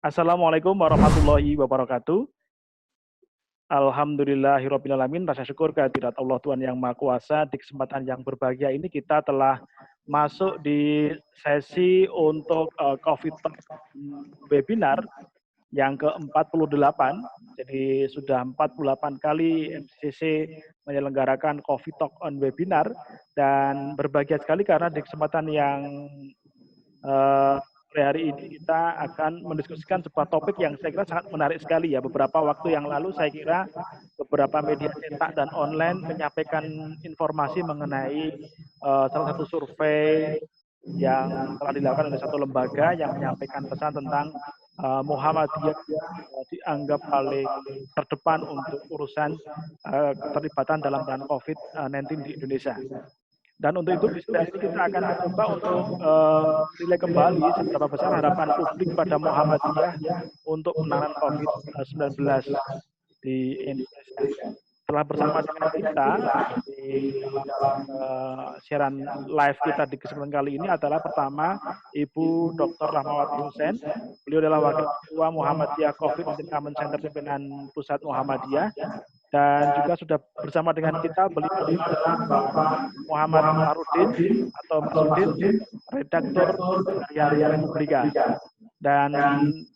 Assalamualaikum warahmatullahi wabarakatuh. Alhamdulillahirabbil alamin. Rasa syukur kehadirat Allah Tuhan Yang Maha Kuasa. Di kesempatan yang berbahagia ini kita telah masuk di sesi untuk COVID Talk webinar yang ke-48. Jadi sudah 48 kali MCCC menyelenggarakan COVID Talk on webinar, dan berbahagia sekali karena di kesempatan yang hari ini kita akan mendiskusikan sebuah topik yang saya kira sangat menarik sekali ya. Beberapa waktu yang lalu saya kira beberapa media cetak dan online menyampaikan informasi mengenai salah satu survei yang telah dilakukan oleh satu lembaga yang menyampaikan pesan tentang Muhammadiyah dianggap paling terdepan untuk urusan keterlibatan dalam penanganan COVID-19 di Indonesia. Dan untuk itu, di sesi ini kita akan mencoba untuk menilai kembali seberapa besar harapan publik pada Muhammadiyah untuk penanganan COVID-19 di Indonesia. Telah bersama dengan kita di siaran live kita di kesempatan kali ini adalah pertama Ibu Dr. Rahmawati Hussein. Beliau adalah Wakil Ketua Muhammadiyah COVID-19 Command Center Pimpinan Pusat Muhammadiyah. Dan juga sudah bersama dengan kita beliau Muhammad Farudin atau Masudin, redaktur harian Republika. Dan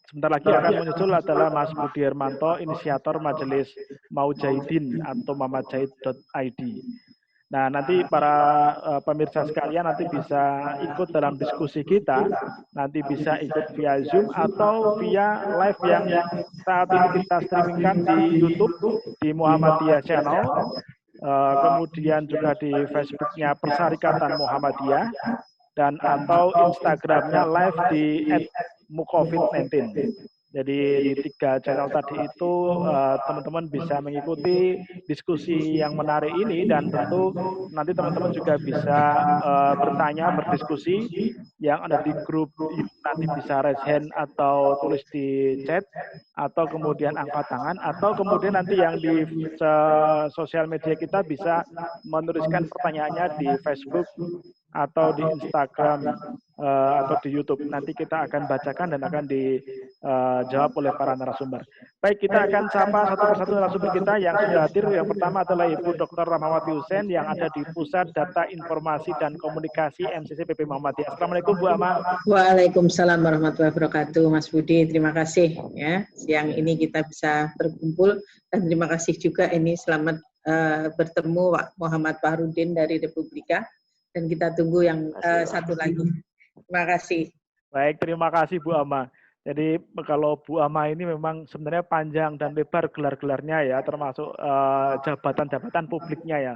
sebentar lagi akan menyusul adalah Mas Budi Hermanto, inisiator Majelis Maujahidin atau mamajahid.id. Nah, nanti para pemirsa sekalian nanti bisa ikut dalam diskusi kita, nanti bisa ikut via Zoom atau via live yang saat ini kita streamingkan di YouTube, di Muhammadiyah Channel, kemudian juga di Facebooknya Persyarikatan Muhammadiyah, dan atau Instagramnya live di @mucovid19. Jadi di 3 channel tadi itu teman-teman bisa mengikuti diskusi yang menarik ini, dan tentu nanti teman-teman juga bisa bertanya, berdiskusi. Yang ada di grup nanti bisa raise hand atau tulis di chat, atau kemudian angkat tangan, atau kemudian nanti yang di sosial media kita bisa menuliskan pertanyaannya di Facebook atau di Instagram atau di YouTube. Nanti kita akan bacakan dan akan dijawab oleh para narasumber. Baik, kita akan sapa satu persatu narasumber kita yang sudah hadir. Yang pertama adalah Ibu Dr. Rahmawati Hussein yang ada di Pusat Data Informasi dan Komunikasi MCC PP Muhammadiyah. Assalamualaikum Bu Ama. Waalaikumsalam warahmatullahi wabarakatuh, Mas Budi. Terima kasih ya, siang ini kita bisa berkumpul, dan terima kasih juga ini selamat bertemu Muhammad Farudin dari Republika. Dan kita tunggu yang satu lagi. Terima kasih. Baik, terima kasih Bu Ama. Jadi kalau Bu Ama ini memang sebenarnya panjang dan lebar gelar-gelarnya ya, termasuk jabatan-jabatan publiknya ya.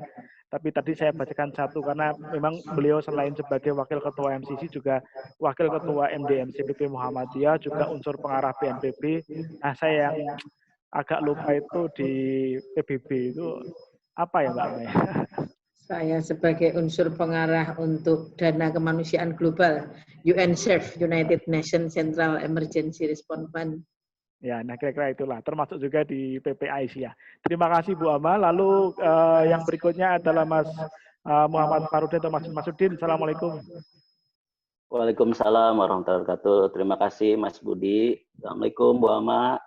Tapi tadi saya bacakan satu karena memang beliau selain sebagai Wakil Ketua MCC juga Wakil Ketua MDMC PP Muhammadiyah, juga unsur pengarah BNPB. Nah, saya yang agak lupa itu di PBB itu apa ya Mbak Ama? Saya sebagai unsur pengarah untuk dana kemanusiaan global, UNSERV, United Nations Central Emergency Response Fund. Ya, nah kira-kira itulah, termasuk juga di PPIC ya. Terima kasih Bu Ama. Lalu yang berikutnya adalah Mas Muhammad Farudin atau Mas Masudin. Assalamualaikum. Waalaikumsalam warahmatullahi wabarakatuh. Terima kasih Mas Budi. Assalamualaikum Bu Ama.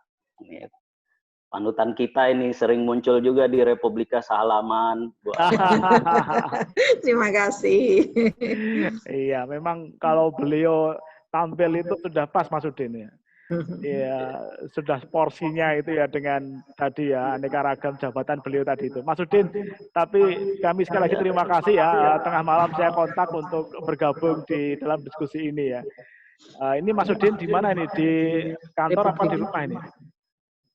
Panutan kita ini sering muncul juga di Republika sehalaman. Terima kasih. Iya, memang kalau beliau tampil itu sudah pas Mas Udin ya. Iya, sudah porsinya itu ya dengan tadi ya aneka ragam jabatan beliau tadi itu. Mas Udin, tapi kami sekali lagi terima kasih ya, tengah malam saya kontak untuk bergabung di dalam diskusi ini ya. Ini Mas Udin di mana ini? Di kantor apa di rumah ini?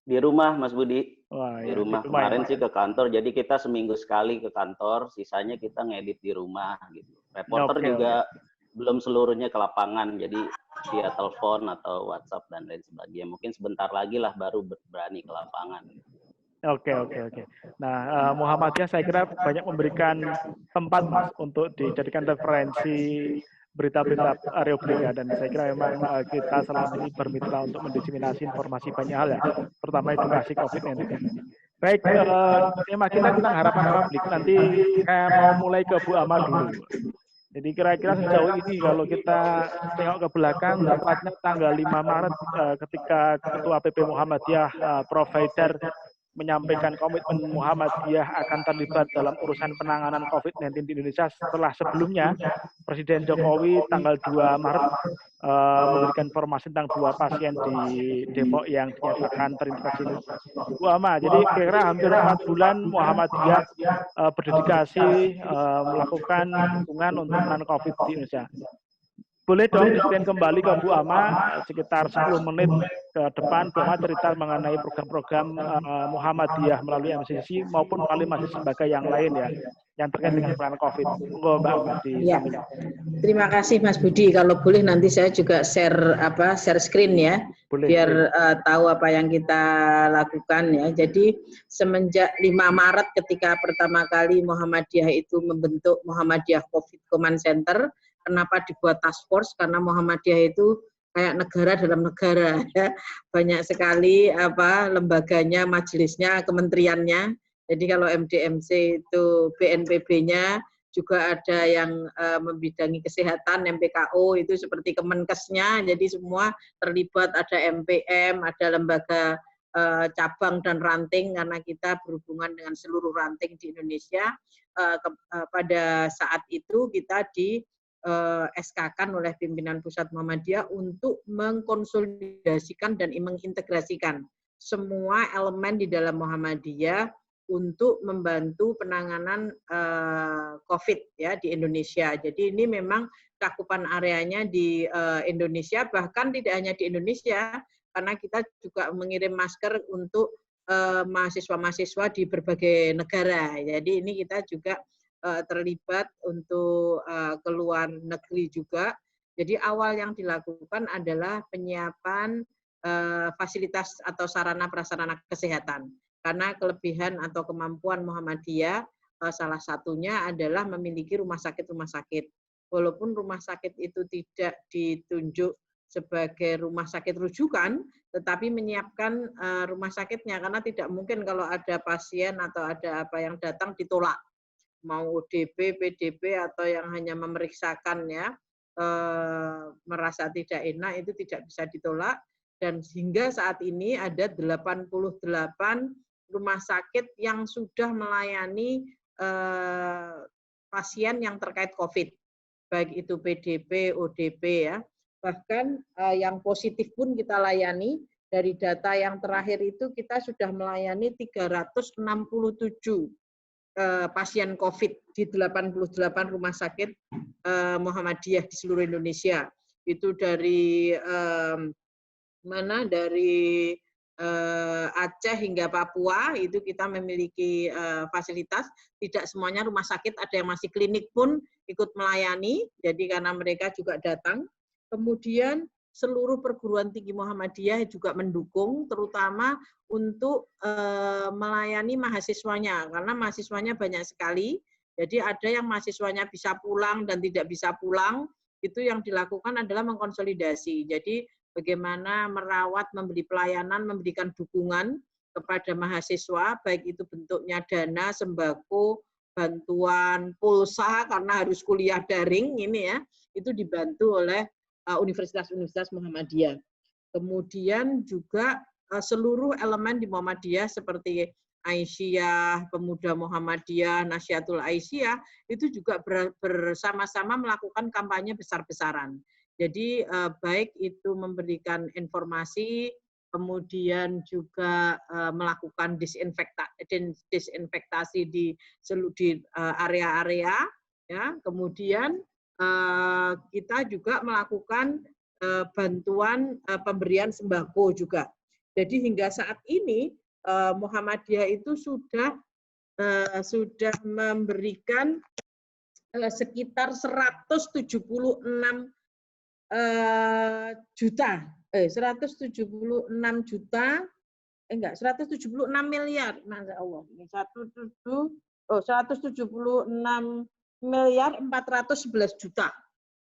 Di rumah, Mas Budi. Wah, di rumah. Kemarin sih ke kantor, jadi kita seminggu sekali ke kantor, sisanya kita ngedit di rumah gitu. Reporter juga belum seluruhnya ke lapangan, jadi via telepon atau WhatsApp dan lain sebagainya. Mungkin sebentar lagi lah baru berani ke lapangan. Oke. Nah, Muhammadiyah saya kira banyak memberikan tempat Mas untuk dijadikan referensi berita-berita Republika, dan saya kira memang kita selama ini bermitra untuk mendiseminasi informasi banyak hal ya, terutama edukasi COVID-19. Baik, tema kita tentang harapan publik. Nanti saya mau mulai ke Bu Ama dulu. Jadi kira-kira sejauh ini kalau kita tengok ke belakang, tepatnya tanggal 5 Maret ketika Ketua PP Muhammadiyah Prof. Haidar menyampaikan komitmen Muhammadiyah akan terlibat dalam urusan penanganan COVID-19 di Indonesia setelah sebelumnya Presiden Jokowi tanggal 2 Maret memberikan informasi tentang 2 pasien di Depok yang dinyatakan terinfeksi Bu Ama. Jadi kira-kira hampir 4 bulan Muhammadiyah berdedikasi melakukan dukungan untuk penanganan COVID di Indonesia. Boleh dong diceritain kembali ke Bu Ama sekitar 10 menit ke depan Bu Ama cerita mengenai program-program Muhammadiyah melalui MCC maupun melalui masjid lembaga yang lain ya yang terkait dengan penanganan COVID. Monggo Mbak Ama disampaikan. Terima kasih Mas Budi. Kalau boleh nanti saya juga share screen ya, boleh, biar tahu apa yang kita lakukan ya. Jadi semenjak 5 Maret ketika pertama kali Muhammadiyah itu membentuk Muhammadiyah COVID Command Center. Kenapa dibuat task force? Karena Muhammadiyah itu kayak negara dalam negara ya. Banyak sekali lembaganya, majelisnya, kementeriannya. Jadi kalau MDMC itu BNPB-nya, juga ada yang membidangi kesehatan, MPKO itu seperti Kemenkesnya. Jadi semua terlibat, ada MPM, ada lembaga cabang dan ranting karena kita berhubungan dengan seluruh ranting di Indonesia. Pada saat itu kita di SK-kan oleh pimpinan Pusat Muhammadiyah untuk mengkonsolidasikan dan mengintegrasikan semua elemen di dalam Muhammadiyah untuk membantu penanganan COVID ya di Indonesia. Jadi ini memang cakupan areanya di Indonesia, bahkan tidak hanya di Indonesia, karena kita juga mengirim masker untuk mahasiswa-mahasiswa di berbagai negara. Jadi ini kita juga terlibat untuk ke luar negeri juga. Jadi awal yang dilakukan adalah penyiapan fasilitas atau sarana prasarana kesehatan. Karena kelebihan atau kemampuan Muhammadiyah salah satunya adalah memiliki rumah sakit. Walaupun rumah sakit itu tidak ditunjuk sebagai rumah sakit rujukan, tetapi menyiapkan rumah sakitnya karena tidak mungkin kalau ada pasien atau ada apa yang datang ditolak. Mau ODP, PDP atau yang hanya memeriksakan ya, merasa tidak enak itu tidak bisa ditolak. Dan hingga saat ini ada 88 rumah sakit yang sudah melayani pasien yang terkait COVID, baik itu PDP, ODP ya. Bahkan yang positif pun kita layani. Dari data yang terakhir itu kita sudah melayani 367 pasien COVID di 88 rumah sakit Muhammadiyah di seluruh Indonesia. Itu dari dari Aceh hingga Papua itu kita memiliki fasilitas. Tidak semuanya rumah sakit, ada yang masih klinik pun ikut melayani. Jadi karena mereka juga datang. Kemudian seluruh perguruan tinggi Muhammadiyah juga mendukung, terutama untuk melayani mahasiswanya, karena mahasiswanya banyak sekali. Jadi ada yang mahasiswanya bisa pulang dan tidak bisa pulang, itu yang dilakukan adalah mengkonsolidasi. Jadi bagaimana merawat, memberi pelayanan, memberikan dukungan kepada mahasiswa, baik itu bentuknya dana, sembako, bantuan pulsa karena harus kuliah daring ini ya, itu dibantu oleh Universitas-Universitas Muhammadiyah. Kemudian juga seluruh elemen di Muhammadiyah seperti Aisyah, Pemuda Muhammadiyah, Nasyatul Aisyah, itu juga bersama-sama melakukan kampanye besar-besaran. Jadi baik itu memberikan informasi, kemudian juga melakukan disinfektasi di area-area, ya. Kemudian kita juga melakukan bantuan pemberian sembako juga. Jadi hingga saat ini Muhammadiyah itu sudah memberikan sekitar 176 miliar, Masya Allah, 176.411 juta.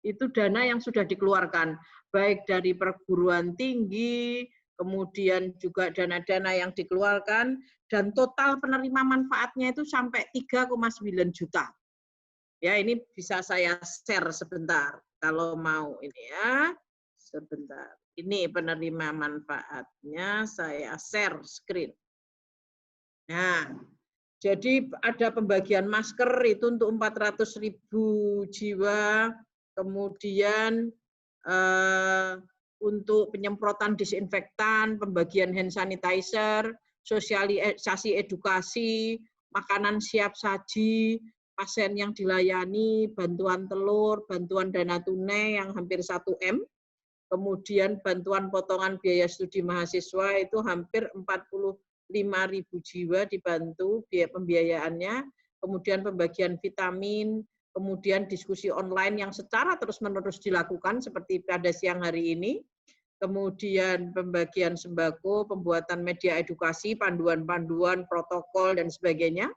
Itu dana yang sudah dikeluarkan, baik dari perguruan tinggi, kemudian juga dana-dana yang dikeluarkan, dan total penerima manfaatnya itu sampai 3,9 juta. Ya, ini bisa saya share sebentar kalau mau ini ya. Sebentar. Ini penerima manfaatnya, saya share screen. Nah, jadi ada pembagian masker itu untuk 400.000 jiwa, kemudian untuk penyemprotan disinfektan, pembagian hand sanitizer, sosialisasi edukasi, makanan siap saji, pasien yang dilayani, bantuan telur, bantuan dana tunai yang hampir 1 M, kemudian bantuan potongan biaya studi mahasiswa itu hampir 45.000 jiwa dibantu biaya pembiayaannya, kemudian pembagian vitamin, kemudian diskusi online yang secara terus-menerus dilakukan seperti pada siang hari ini, kemudian pembagian sembako, pembuatan media edukasi, panduan-panduan, protokol, dan sebagainya,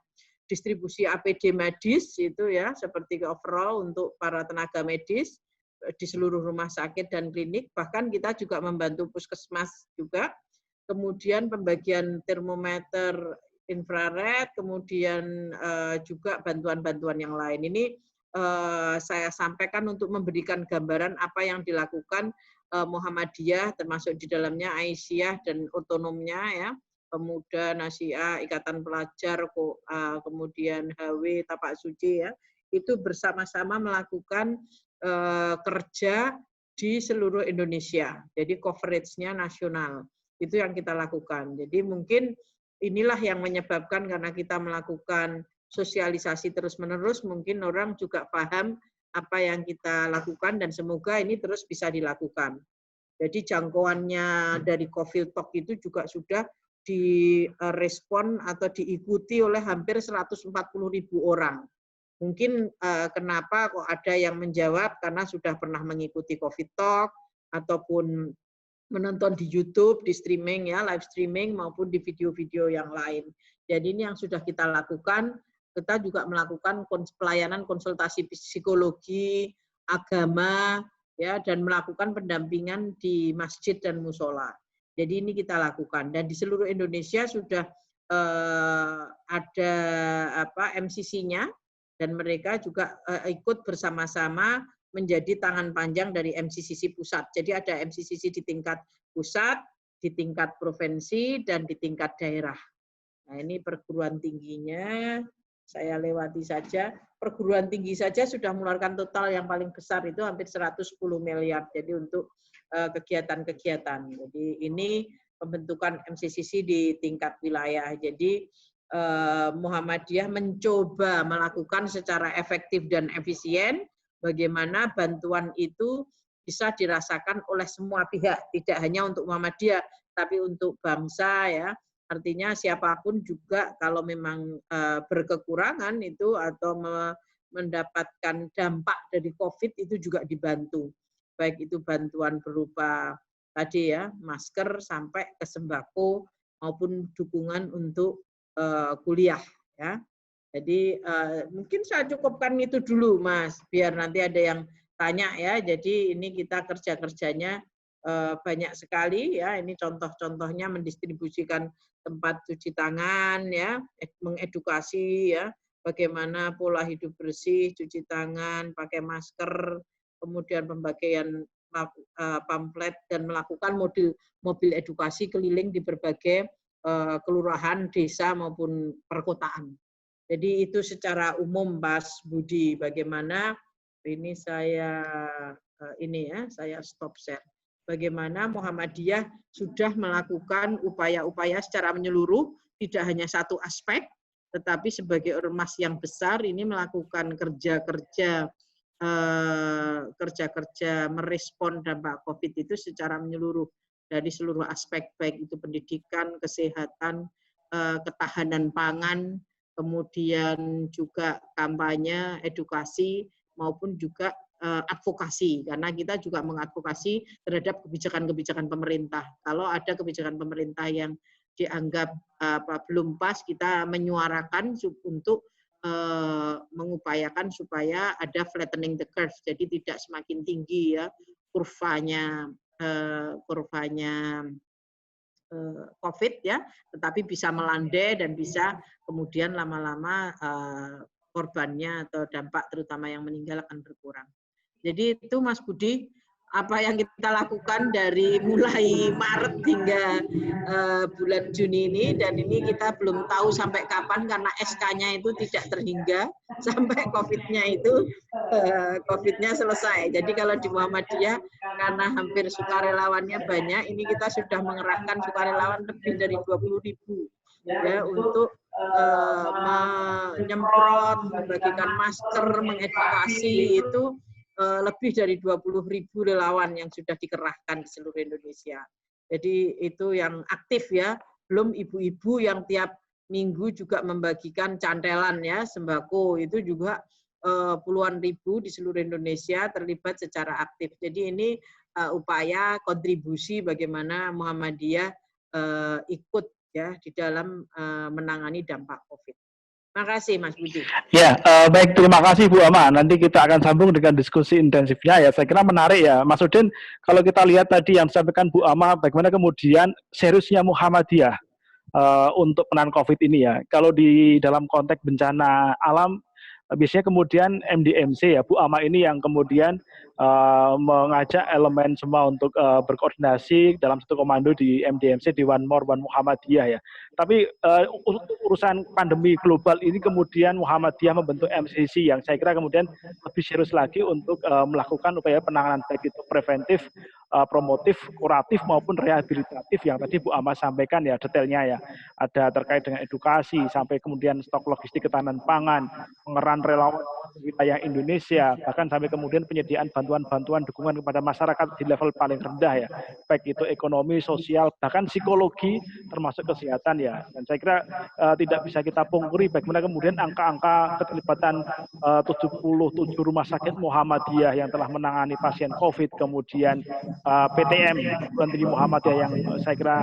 distribusi APD medis, itu ya, seperti overall untuk para tenaga medis, di seluruh rumah sakit dan klinik, bahkan kita juga membantu puskesmas juga, kemudian pembagian termometer infrared, kemudian juga bantuan-bantuan yang lain. Ini saya sampaikan untuk memberikan gambaran apa yang dilakukan Muhammadiyah, termasuk di dalamnya Aisyah dan otonomnya ya, Pemuda, Nasia, Ikatan Pelajar, kemudian HW, Tapak Suci ya, itu bersama-sama melakukan kerja di seluruh Indonesia. Jadi coverage-nya nasional. Itu yang kita lakukan. Jadi mungkin inilah yang menyebabkan karena kita melakukan sosialisasi terus-menerus, mungkin orang juga paham apa yang kita lakukan dan semoga ini terus bisa dilakukan. Jadi jangkauannya dari COVID Talk itu juga sudah direspon atau diikuti oleh hampir 140.000 orang. Mungkin kenapa kok ada yang menjawab karena sudah pernah mengikuti COVID Talk ataupun menonton di YouTube, di streaming ya, live streaming maupun di video-video yang lain. Jadi ini yang sudah kita lakukan. Kita juga melakukan pelayanan konsultasi psikologi, agama, ya, dan melakukan pendampingan di masjid dan musola. Jadi ini kita lakukan dan di seluruh Indonesia sudah ada MCC-nya. Dan mereka juga ikut bersama-sama menjadi tangan panjang dari MCCC pusat. Jadi ada MCCC di tingkat pusat, di tingkat provinsi, dan di tingkat daerah. Nah ini perguruan tingginya, saya lewati saja. Perguruan tinggi saja sudah mengeluarkan total yang paling besar itu hampir 110 miliar. Jadi untuk kegiatan-kegiatan. Jadi ini pembentukan MCCC di tingkat wilayah. Jadi Muhammadiyah mencoba melakukan secara efektif dan efisien bagaimana bantuan itu bisa dirasakan oleh semua pihak, tidak hanya untuk Muhammadiyah, tapi untuk bangsa ya. Artinya siapapun juga kalau memang berkekurangan itu atau mendapatkan dampak dari COVID itu juga dibantu. Baik itu bantuan berupa tadi ya, masker sampai ke sembako maupun dukungan untuk kuliah ya. Jadi mungkin saya cukupkan itu dulu Mas, biar nanti ada yang tanya ya. Jadi ini kita kerja-kerjanya banyak sekali ya. Ini contoh-contohnya mendistribusikan tempat cuci tangan ya, mengedukasi ya, bagaimana pola hidup bersih, cuci tangan, pakai masker, kemudian pembagian pamflet dan melakukan mobil edukasi keliling di berbagai kelurahan, desa maupun perkotaan. Jadi itu secara umum, Mas Budi. Bagaimana ini saya stop share. Bagaimana Muhammadiyah sudah melakukan upaya-upaya secara menyeluruh, tidak hanya satu aspek, tetapi sebagai ormas yang besar ini melakukan kerja-kerja merespon dampak COVID itu secara menyeluruh. Dari seluruh aspek, baik itu pendidikan, kesehatan, ketahanan pangan, kemudian juga kampanye, edukasi, maupun juga advokasi, karena kita juga mengadvokasi terhadap kebijakan-kebijakan pemerintah. Kalau ada kebijakan pemerintah yang dianggap belum pas, kita menyuarakan untuk mengupayakan supaya ada flattening the curve, jadi tidak semakin tinggi ya kurvanya COVID ya, tetapi bisa melandai dan bisa kemudian lama-lama korbannya atau dampak terutama yang meninggal akan berkurang. Jadi itu Mas Budi, apa yang kita lakukan dari mulai Maret hingga bulan Juni ini, dan ini kita belum tahu sampai kapan karena SK-nya itu tidak terhingga sampai COVID-nya selesai. Jadi kalau di Muhammadiyah karena hampir sukarelawannya banyak, ini kita sudah mengerahkan sukarelawan lebih dari 20.000 ya untuk menyemprot, membagikan masker, mengedukasi itu lebih dari 20.000 relawan yang sudah dikerahkan di seluruh Indonesia. Jadi itu yang aktif ya, belum ibu-ibu yang tiap minggu juga membagikan cantelan ya, sembako itu juga puluhan ribu di seluruh Indonesia terlibat secara aktif. Jadi ini upaya kontribusi bagaimana Muhammadiyah ikut ya di dalam menangani dampak COVID. Terima kasih Mas Budi. Ya, baik, terima kasih Bu Ama. Nanti kita akan sambung dengan diskusi intensifnya ya. Saya kira menarik ya, Mas Udin. Kalau kita lihat tadi yang disampaikan Bu Ama, bagaimana kemudian seriusnya Muhammadiyah untuk penanganan COVID ini ya. Kalau di dalam konteks bencana alam, biasanya kemudian MDMC ya, Bu Ama ini yang kemudian mengajak elemen semua untuk berkoordinasi dalam satu komando di MDMC, di One More One Muhammadiyah ya. Tapi urusan pandemi global ini kemudian Muhammadiyah membentuk MCC yang saya kira kemudian lebih serius lagi untuk melakukan upaya penanganan baik itu preventif, promotif, kuratif maupun rehabilitatif yang tadi Bu Ama sampaikan ya detailnya ya. Ada terkait dengan edukasi sampai kemudian stok logistik ketahanan pangan, pengerahan relawan wilayah Indonesia, bahkan sampai kemudian penyediaan bantuan-bantuan dukungan kepada masyarakat di level paling rendah ya, baik itu ekonomi, sosial, bahkan psikologi, termasuk kesehatan ya. Dan saya kira tidak bisa kita pungkiri bagaimana kemudian angka-angka keterlibatan 77 rumah sakit Muhammadiyah yang telah menangani pasien COVID, kemudian PTM, Perguruan Tinggi Muhammadiyah yang saya kira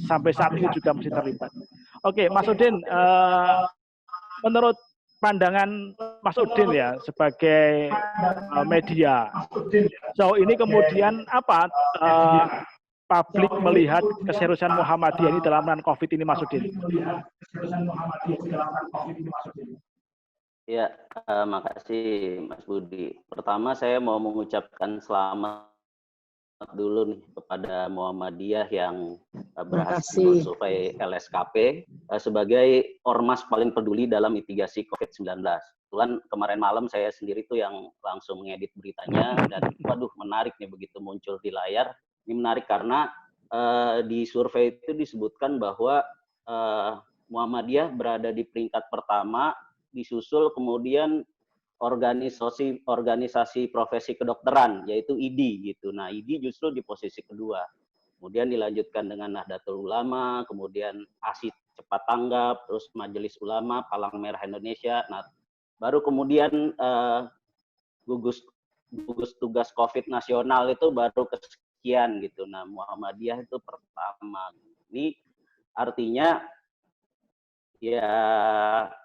sampai saat ini juga masih terlibat. Oke, Mas Udin, menurut pandangan Mas Udin ya sebagai media, sejauh ini kemudian apa publik melihat keseriusan Muhammadiyah ini dalam penanganan COVID ini, Mas Udin? Ya, makasih Mas Budi. Pertama saya mau mengucapkan selamat dulu nih kepada Muhammadiyah yang berhasil survei LSKP sebagai ormas paling peduli dalam mitigasi COVID-19. Kebetulan kemarin malam saya sendiri tuh yang langsung mengedit beritanya dan waduh menarik nih begitu muncul di layar. Ini menarik karena di survei itu disebutkan bahwa Muhammadiyah berada di peringkat pertama, disusul kemudian organisasi profesi kedokteran yaitu IDI gitu. Nah, IDI justru di posisi kedua. Kemudian dilanjutkan dengan Nahdlatul Ulama, kemudian ASI Cepat Tanggap, terus Majelis Ulama, Palang Merah Indonesia. Nah, baru kemudian gugus tugas COVID nasional itu baru kesekian gitu. Nah, Muhammadiyah itu pertama. Ini artinya ya,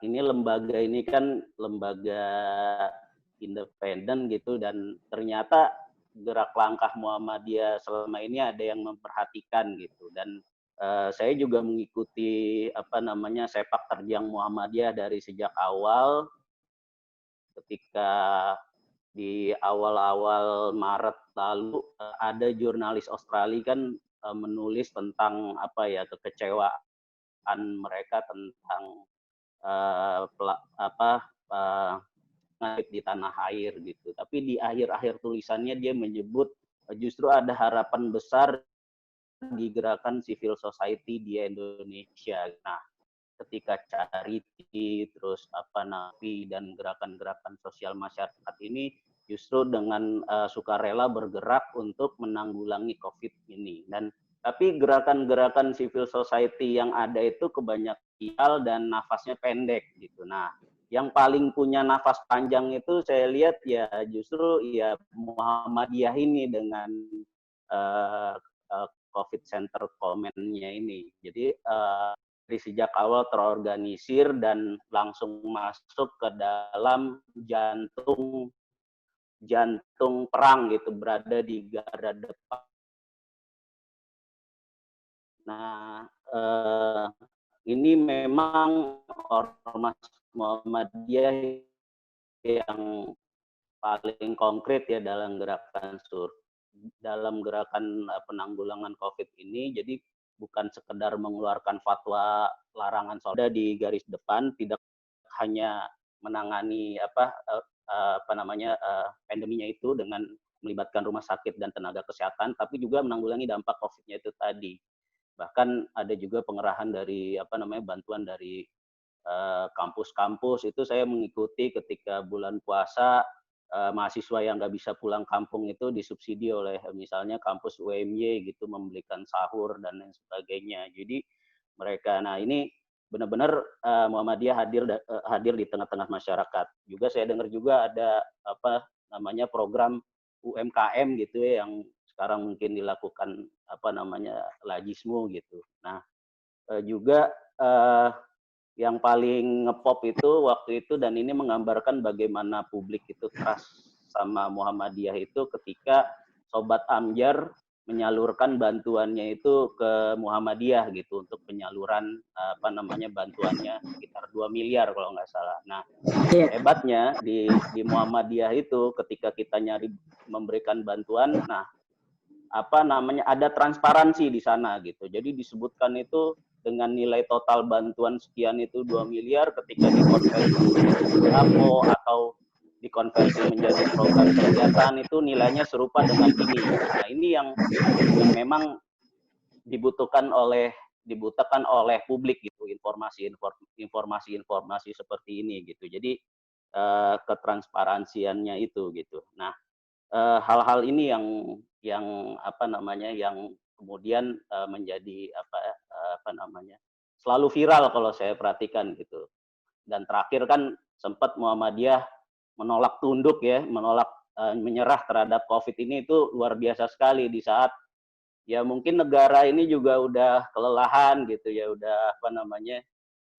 ini lembaga ini kan lembaga independen gitu dan ternyata gerak langkah Muhammadiyah selama ini ada yang memperhatikan gitu dan saya juga mengikuti sepak terjang Muhammadiyah dari sejak awal ketika di awal-awal Maret lalu ada jurnalis Australia kan menulis tentang kekecewaan mereka tentang di tanah air gitu. Tapi di akhir-akhir tulisannya dia menyebut justru ada harapan besar di gerakan civil society di Indonesia. Nah, ketika Charity, terus NAPI dan gerakan-gerakan sosial masyarakat ini justru dengan sukarela bergerak untuk menanggulangi COVID ini. Tapi gerakan-gerakan civil society yang ada itu kebanyakan dan nafasnya pendek gitu. Nah, yang paling punya nafas panjang itu saya lihat ya justru ya Muhammadiyah ini dengan COVID Center Comment-nya ini. Jadi dari sejak awal terorganisir dan langsung masuk ke dalam jantung perang gitu, berada di garda depan. Nah, ini memang ormas Muhammadiyah yang paling konkret ya dalam gerakan penanggulangan COVID ini. Jadi bukan sekedar mengeluarkan fatwa larangan sholat di garis depan, tidak hanya menangani pandeminya itu dengan melibatkan rumah sakit dan tenaga kesehatan, tapi juga menanggulangi dampak COVID-nya itu tadi. Bahkan ada juga pengerahan dari bantuan dari kampus-kampus. Itu saya mengikuti ketika bulan puasa, mahasiswa yang nggak bisa pulang kampung itu disubsidi oleh misalnya kampus UMY gitu, membelikan sahur dan lain sebagainya. Jadi mereka, nah ini benar-benar Muhammadiyah hadir di tengah-tengah masyarakat. Juga saya dengar juga ada program UMKM gitu ya, yang sekarang mungkin dilakukan Lajismu gitu. Nah juga yang paling ngepop itu waktu itu, dan ini menggambarkan bagaimana publik itu trust sama Muhammadiyah itu ketika Sobat Amjar menyalurkan bantuannya itu ke Muhammadiyah gitu untuk penyaluran bantuannya sekitar 2 miliar kalau nggak salah. Nah, hebatnya di Muhammadiyah itu ketika kita nyari memberikan bantuan, nah ada transparansi di sana gitu. Jadi disebutkan itu dengan nilai total bantuan sekian itu 2 miliar, ketika dikonversi menjadi APO atau dikonversi menjadi program kegiatan itu nilainya serupa dengan ini. Nah, ini yang memang dibutuhkan oleh publik gitu, informasi seperti ini gitu. Jadi ketransparansiannya itu gitu. Nah, hal-hal ini yang kemudian menjadi selalu viral kalau saya perhatikan gitu. Dan terakhir kan sempat Muhammadiyah menolak tunduk ya, menyerah terhadap COVID ini, itu luar biasa sekali di saat ya mungkin negara ini juga udah kelelahan gitu ya, udah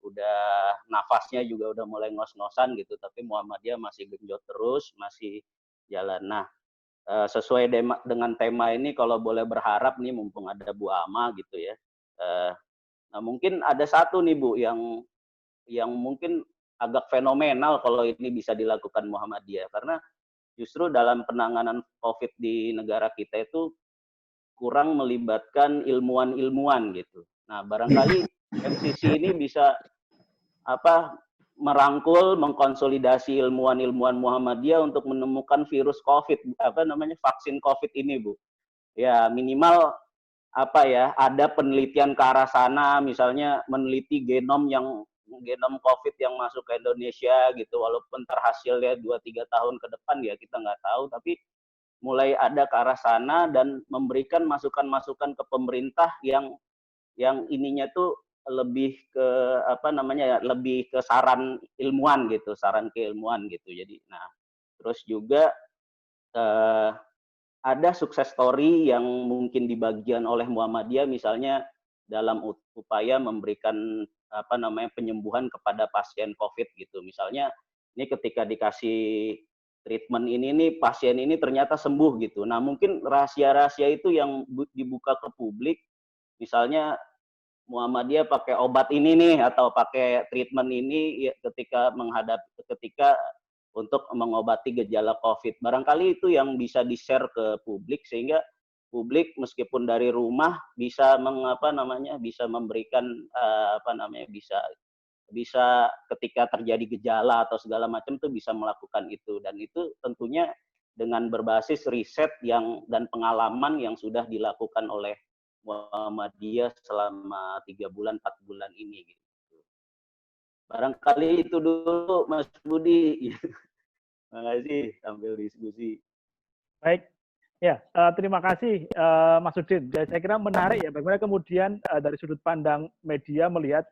udah nafasnya juga udah mulai ngos-ngosan gitu, tapi Muhammadiyah masih genjot terus, masih jalan. Nah, sesuai dengan tema ini, kalau boleh berharap nih, mumpung ada Bu Ama gitu ya, nah mungkin ada satu nih Bu yang mungkin agak fenomenal kalau ini bisa dilakukan Muhammadiyah, karena justru dalam penanganan COVID di negara kita itu kurang melibatkan ilmuwan-ilmuwan gitu. Nah, barangkali MCC ini bisa merangkul, mengkonsolidasi ilmuwan-ilmuwan Muhammadiyah untuk menemukan virus COVID, vaksin COVID ini, Bu. Ya, minimal ada penelitian ke arah sana, misalnya meneliti genom COVID yang masuk ke Indonesia gitu, walaupun terhasilnya 2-3 tahun ke depan ya kita nggak tahu, tapi mulai ada ke arah sana dan memberikan masukan-masukan ke pemerintah yang ininya tuh lebih ke lebih ke saran ilmuwan gitu, saran keilmuan gitu. Jadi nah, terus juga ada sukses story yang mungkin dibagian oleh Muhammadiyah, misalnya dalam upaya memberikan penyembuhan kepada pasien COVID gitu. Misalnya ini ketika dikasih treatment ini nih, pasien ini ternyata sembuh gitu. Nah, mungkin rahasia-rahasia itu yang dibuka ke publik, misalnya Muhammadiyah pakai obat ini nih atau pakai treatment ini ya, ketika untuk mengobati gejala COVID. Barangkali itu yang bisa di-share ke publik, sehingga publik meskipun dari rumah bisa bisa memberikan bisa ketika terjadi gejala atau segala macam tuh bisa melakukan itu, dan itu tentunya dengan berbasis riset dan pengalaman yang sudah dilakukan oleh Muhammadiyah selama 3 bulan 4 bulan ini gitu. Barangkali itu dulu Mas Budi. Terima kasih sambil diskusi. Baik. Ya, terima kasih Mas Udin. Saya kira menarik ya bagaimana kemudian dari sudut pandang media melihat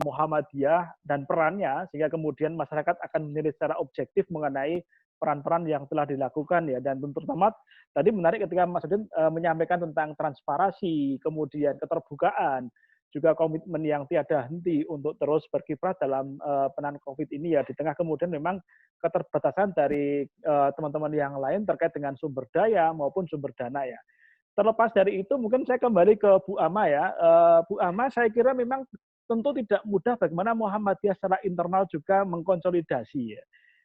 Muhammadiyah dan perannya, sehingga kemudian masyarakat akan menilai secara objektif mengenai peran-peran yang telah dilakukan ya. Dan terutama tadi menarik ketika Mas Udin menyampaikan tentang transparansi, kemudian keterbukaan, juga komitmen yang tiada henti untuk terus berkiprah dalam penanganan COVID ini ya, di tengah kemudian memang keterbatasan dari teman-teman yang lain terkait dengan sumber daya maupun sumber dana ya. Terlepas dari itu, mungkin saya kembali ke Bu Ama ya. Bu Ama, saya kira memang tentu tidak mudah bagaimana Muhammadiyah secara internal juga mengkonsolidasi ya.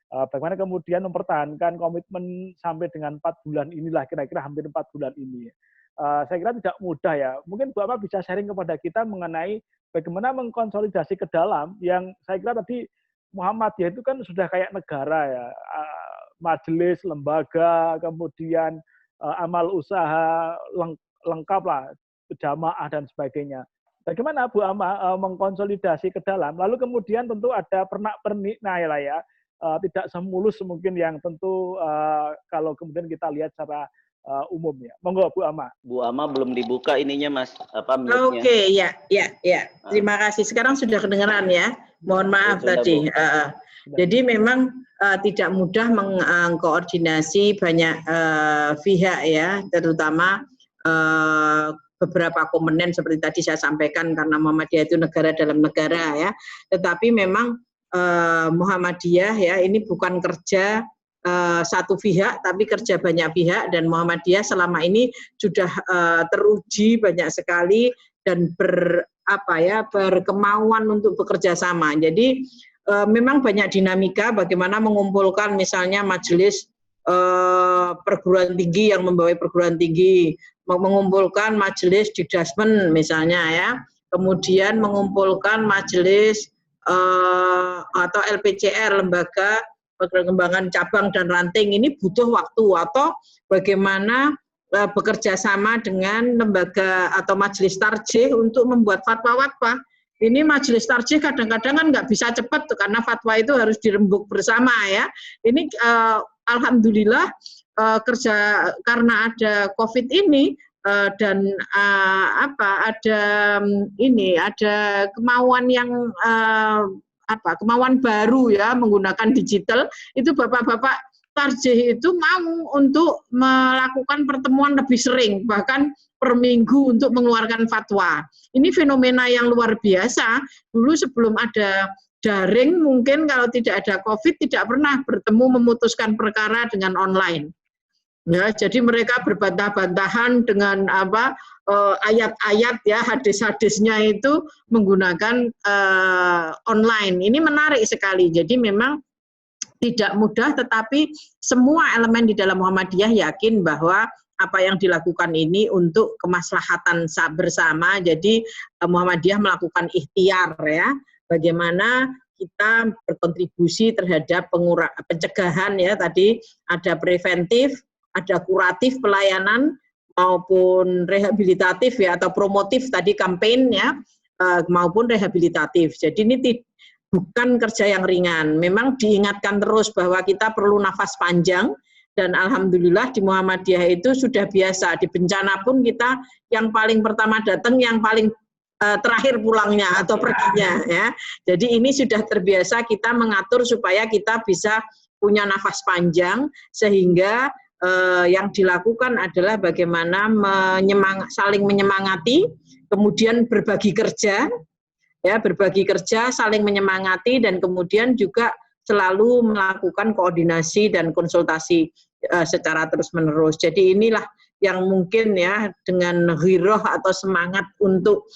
Bagaimana kemudian mempertahankan komitmen sampai dengan 4 bulan inilah, kira-kira hampir 4 bulan ini. Saya kira tidak mudah ya. Mungkin Bu Ama bisa sharing kepada kita mengenai bagaimana mengkonsolidasi ke dalam, yang saya kira tadi Muhammadiyah itu kan sudah kayak negara ya, majelis, lembaga, kemudian amal usaha lengkap lah, jamaah dan sebagainya. Bagaimana Bu Ama mengkonsolidasi ke dalam, lalu kemudian tentu ada pernak-pernik lah ya, tidak semulus mungkin yang tentu kalau kemudian kita lihat secara umum ya. Monggo Bu Ama. Bu Ama belum dibuka ininya Mas, mute-nya. Oke, ya. Terima kasih. Sekarang sudah kedengeran ya. Mohon maaf tadi. Jadi memang tidak mudah mengkoordinasi banyak pihak ya, terutama beberapa komponen seperti tadi saya sampaikan, karena Muhammadiyah itu negara dalam negara ya. Tetapi memang Muhammadiyah ya ini bukan kerja satu pihak, tapi kerja banyak pihak, dan Muhammadiyah selama ini sudah teruji banyak sekali dan berkemauan untuk bekerja sama. Jadi memang banyak dinamika bagaimana mengumpulkan misalnya majelis perguruan tinggi yang membawa perguruan tinggi, mengumpulkan majelis didasmen misalnya ya, kemudian mengumpulkan majelis atau LPCR, lembaga perkembangan cabang dan ranting, ini butuh waktu, atau bagaimana bekerja sama dengan lembaga atau majelis tarjih untuk membuat fatwa-fatwa. Ini majelis tarjih kadang-kadang kan nggak bisa cepat tuh, karena fatwa itu harus dirembuk bersama ya. Ini alhamdulillah kerja karena ada COVID ini dan ada kemauan yang kemauan baru ya menggunakan digital, itu bapak-bapak tarjih itu mau untuk melakukan pertemuan lebih sering, bahkan per minggu untuk mengeluarkan fatwa. Ini fenomena yang luar biasa. Dulu sebelum ada daring, mungkin kalau tidak ada COVID tidak pernah bertemu memutuskan perkara dengan online. Ya, jadi mereka berbantah-bantahan dengan ayat-ayat ya, hadis-hadisnya itu menggunakan online. Ini menarik sekali. Jadi memang tidak mudah, tetapi semua elemen di dalam Muhammadiyah yakin bahwa apa yang dilakukan ini untuk kemaslahatan bersama. Jadi Muhammadiyah melakukan ikhtiar ya, bagaimana kita berkontribusi terhadap pencegahan ya, tadi ada preventif, ada kuratif pelayanan maupun rehabilitatif ya, atau promotif tadi kampanye ya, maupun rehabilitatif. Jadi ini bukan kerja yang ringan. Memang diingatkan terus bahwa kita perlu nafas panjang, dan alhamdulillah di Muhammadiyah itu sudah biasa. Di bencana pun kita yang paling pertama datang, yang paling terakhir pulangnya atau perginya ya. Jadi ini sudah terbiasa kita mengatur supaya kita bisa punya nafas panjang, sehingga yang dilakukan adalah bagaimana saling menyemangati, kemudian berbagi kerja, ya, berbagi kerja, saling menyemangati, dan kemudian juga selalu melakukan koordinasi dan konsultasi secara terus-menerus. Jadi inilah yang mungkin ya, dengan ghiroh atau semangat untuk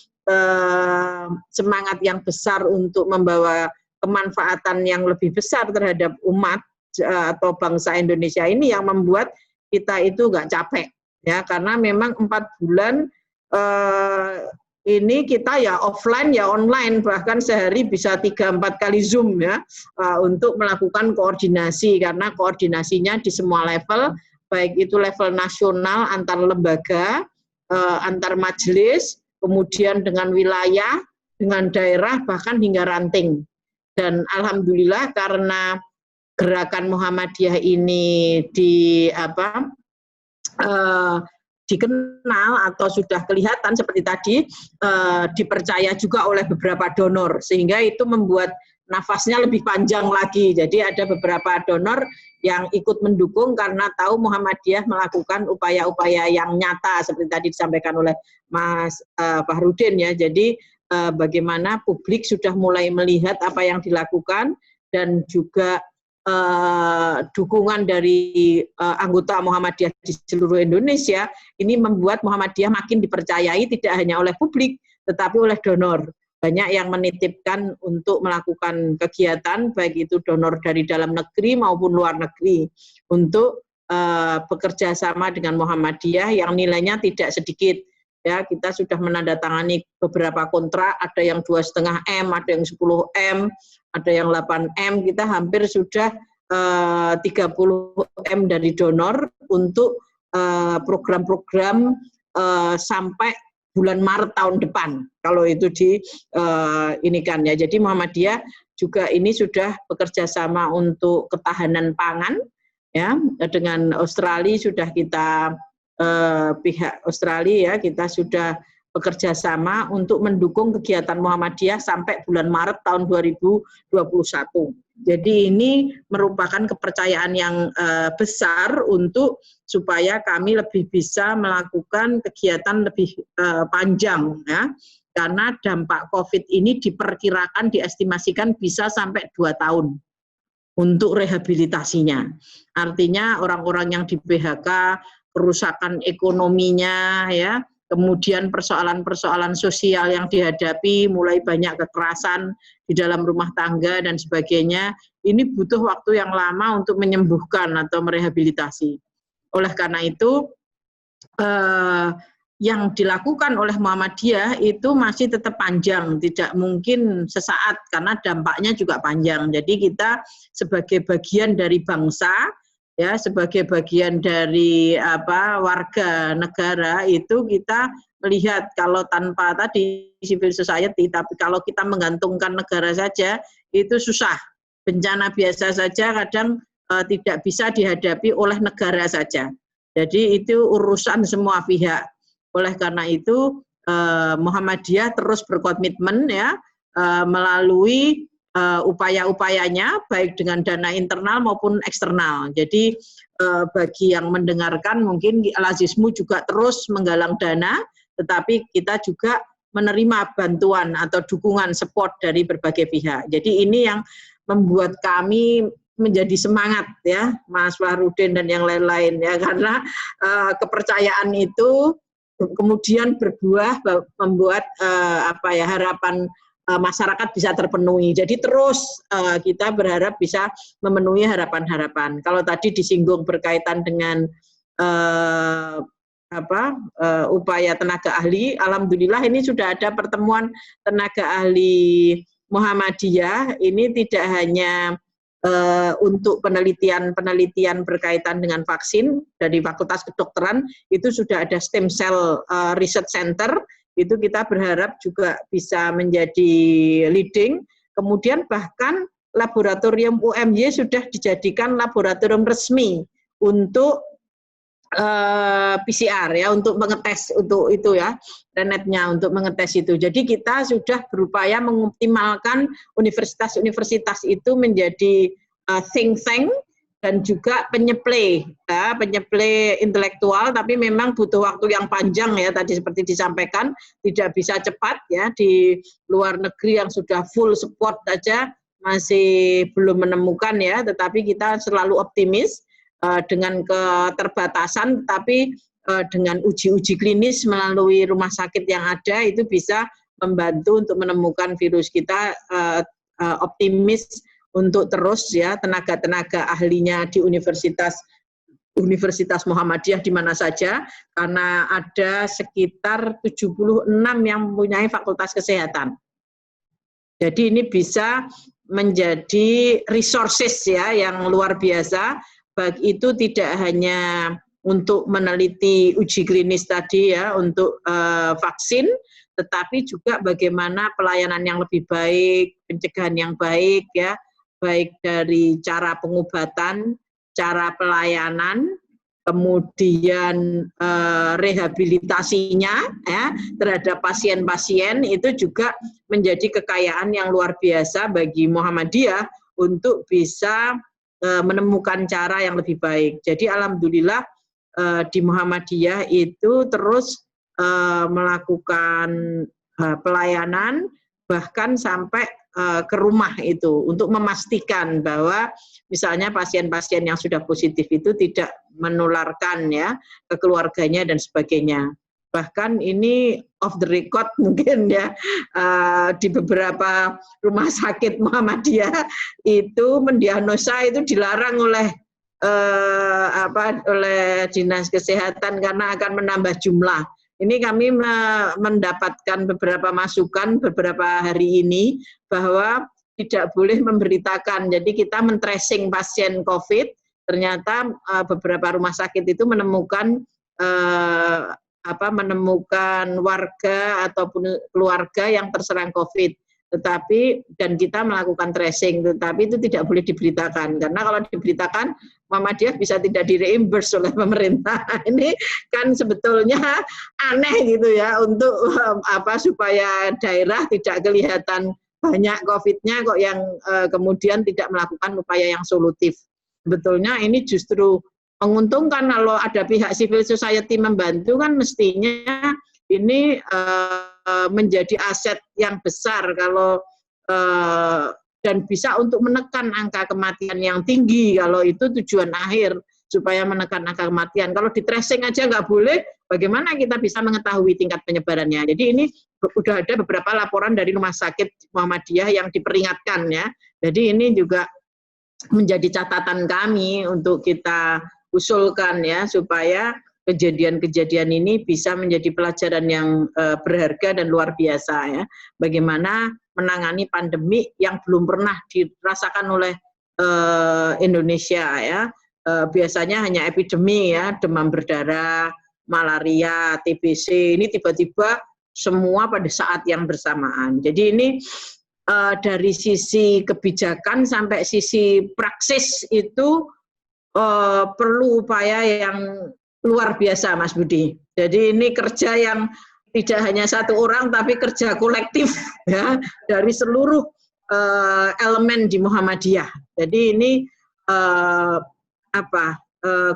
semangat yang besar untuk membawa kemanfaatan yang lebih besar terhadap umat atau bangsa Indonesia ini, yang membuat kita itu nggak capek ya, karena memang 4 bulan ini kita ya offline ya online, bahkan sehari bisa 3-4 kali Zoom ya, untuk melakukan koordinasi, karena koordinasinya di semua level, baik itu level nasional antar lembaga, antar majelis, kemudian dengan wilayah, dengan daerah, bahkan hingga ranting. Dan alhamdulillah karena gerakan Muhammadiyah ini dikenal atau sudah kelihatan seperti tadi, dipercaya juga oleh beberapa donor, sehingga itu membuat nafasnya lebih panjang lagi. Jadi ada beberapa donor yang ikut mendukung karena tahu Muhammadiyah melakukan upaya-upaya yang nyata seperti tadi disampaikan oleh Mas Fahrudin ya. Jadi bagaimana publik sudah mulai melihat apa yang dilakukan, dan juga dukungan dari anggota Muhammadiyah di seluruh Indonesia ini membuat Muhammadiyah makin dipercayai tidak hanya oleh publik tetapi oleh donor. banyak yang menitipkan untuk melakukan kegiatan, baik itu donor dari dalam negeri maupun luar negeri, untuk bekerja sama dengan Muhammadiyah yang nilainya tidak sedikit. Ya, kita sudah menandatangani beberapa kontrak, ada yang 2,5 M, ada yang 10 M, ada yang 8 M, kita hampir sudah 30 M dari donor untuk program-program sampai bulan Maret tahun depan, kalau itu ini kan ya. Jadi Muhammadiyah juga ini sudah bekerja sama untuk ketahanan pangan, ya, dengan Australia sudah kita pihak Australia ya, kita sudah bekerja sama untuk mendukung kegiatan Muhammadiyah sampai bulan Maret tahun 2021. Jadi ini merupakan kepercayaan yang besar untuk supaya kami lebih bisa melakukan kegiatan lebih panjang, ya, karena dampak COVID ini diperkirakan, diestimasikan bisa sampai 2 tahun untuk rehabilitasinya. Artinya orang-orang yang di PHK, kerusakan ekonominya, ya, kemudian persoalan-persoalan sosial yang dihadapi, mulai banyak kekerasan di dalam rumah tangga dan sebagainya, ini butuh waktu yang lama untuk menyembuhkan atau merehabilitasi. Oleh karena itu, yang dilakukan oleh Muhammadiyah itu masih tetap panjang, tidak mungkin sesaat karena dampaknya juga panjang. Jadi kita sebagai bagian dari bangsa, ya, sebagai bagian dari warga negara itu kita melihat kalau tanpa tadi civil society, tapi kalau kita menggantungkan negara saja itu susah. Bencana biasa saja kadang tidak bisa dihadapi oleh negara saja. Jadi itu urusan semua pihak. Oleh karena itu Muhammadiyah terus berkomitmen, ya, melalui upaya-upayanya baik dengan dana internal maupun eksternal. Jadi bagi yang mendengarkan mungkin Al-Azizmu juga terus menggalang dana, tetapi kita juga menerima bantuan atau dukungan support dari berbagai pihak. Jadi ini yang membuat kami menjadi semangat, ya, Mas Fahrudin dan yang lain-lain, ya, karena kepercayaan itu kemudian berbuah membuat harapan masyarakat bisa terpenuhi. Jadi terus kita berharap bisa memenuhi harapan-harapan. Kalau tadi disinggung berkaitan dengan upaya tenaga ahli, alhamdulillah ini sudah ada pertemuan tenaga ahli Muhammadiyah. Ini tidak hanya untuk penelitian berkaitan dengan vaksin dari Fakultas Kedokteran, itu sudah ada stem cell research center, itu kita berharap juga bisa menjadi leading. Kemudian bahkan laboratorium UMY sudah dijadikan laboratorium resmi untuk PCR, ya, untuk mengetes untuk itu, ya, renetnya untuk mengetes itu. Jadi kita sudah berupaya mengoptimalkan universitas-universitas itu menjadi think tank dan juga penyeplay, ya, penyeplay intelektual, tapi memang butuh waktu yang panjang, ya, tadi seperti disampaikan, tidak bisa cepat, ya, di luar negeri yang sudah full support saja masih belum menemukan, ya, tetapi kita selalu optimis dengan keterbatasan, tapi dengan uji-uji klinis melalui rumah sakit yang ada itu bisa membantu untuk menemukan virus. Kita optimis untuk terus, ya, tenaga-tenaga ahlinya di Universitas Muhammadiyah di mana saja, karena ada sekitar 76 yang mempunyai fakultas kesehatan. Jadi ini bisa menjadi resources, ya, yang luar biasa. Baik itu tidak hanya untuk meneliti uji klinis tadi, ya, untuk vaksin, tetapi juga bagaimana pelayanan yang lebih baik, pencegahan yang baik, ya, baik dari cara pengobatan, cara pelayanan, kemudian rehabilitasinya, ya, terhadap pasien-pasien, itu juga menjadi kekayaan yang luar biasa bagi Muhammadiyah untuk bisa menemukan cara yang lebih baik. Jadi alhamdulillah di Muhammadiyah itu terus melakukan pelayanan bahkan sampai ke rumah itu untuk memastikan bahwa misalnya pasien-pasien yang sudah positif itu tidak menularkan, ya, ke keluarganya dan sebagainya. Bahkan ini off the record mungkin ya, di beberapa rumah sakit Muhammadiyah itu mendiagnosa itu dilarang oleh oleh dinas kesehatan karena akan menambah jumlah. Ini kami mendapatkan beberapa masukan beberapa hari ini bahwa tidak boleh memberitakan. Jadi kita men-tracing pasien COVID, ternyata beberapa rumah sakit itu menemukan menemukan warga ataupun keluarga yang terserang COVID, dan kita melakukan tracing, tetapi itu tidak boleh diberitakan karena kalau diberitakan Muhammadiyah bisa tidak direimburse oleh pemerintah. Ini kan sebetulnya aneh gitu ya, untuk supaya daerah tidak kelihatan banyak COVID-nya kok yang kemudian tidak melakukan upaya yang solutif. Sebetulnya ini justru menguntungkan kalau ada pihak civil society membantu, kan mestinya ini menjadi aset yang besar kalau dan bisa untuk menekan angka kematian yang tinggi kalau itu tujuan akhir supaya menekan angka kematian. Kalau di tracing aja nggak boleh, bagaimana kita bisa mengetahui tingkat penyebarannya? Jadi ini sudah ada beberapa laporan dari rumah sakit Muhammadiyah yang diperingatkan ya. Jadi ini juga menjadi catatan kami untuk kita usulkan ya, supaya kejadian-kejadian ini bisa menjadi pelajaran yang berharga dan luar biasa ya. Bagaimana menangani pandemi yang belum pernah dirasakan oleh Indonesia ya. Biasanya hanya epidemi ya, demam berdarah, malaria, TBC, ini tiba-tiba semua pada saat yang bersamaan. Jadi ini dari sisi kebijakan sampai sisi praksis itu perlu upaya yang luar biasa, Mas Budi. Jadi ini kerja yang tidak hanya satu orang, tapi kerja kolektif ya dari seluruh elemen di Muhammadiyah. Jadi ini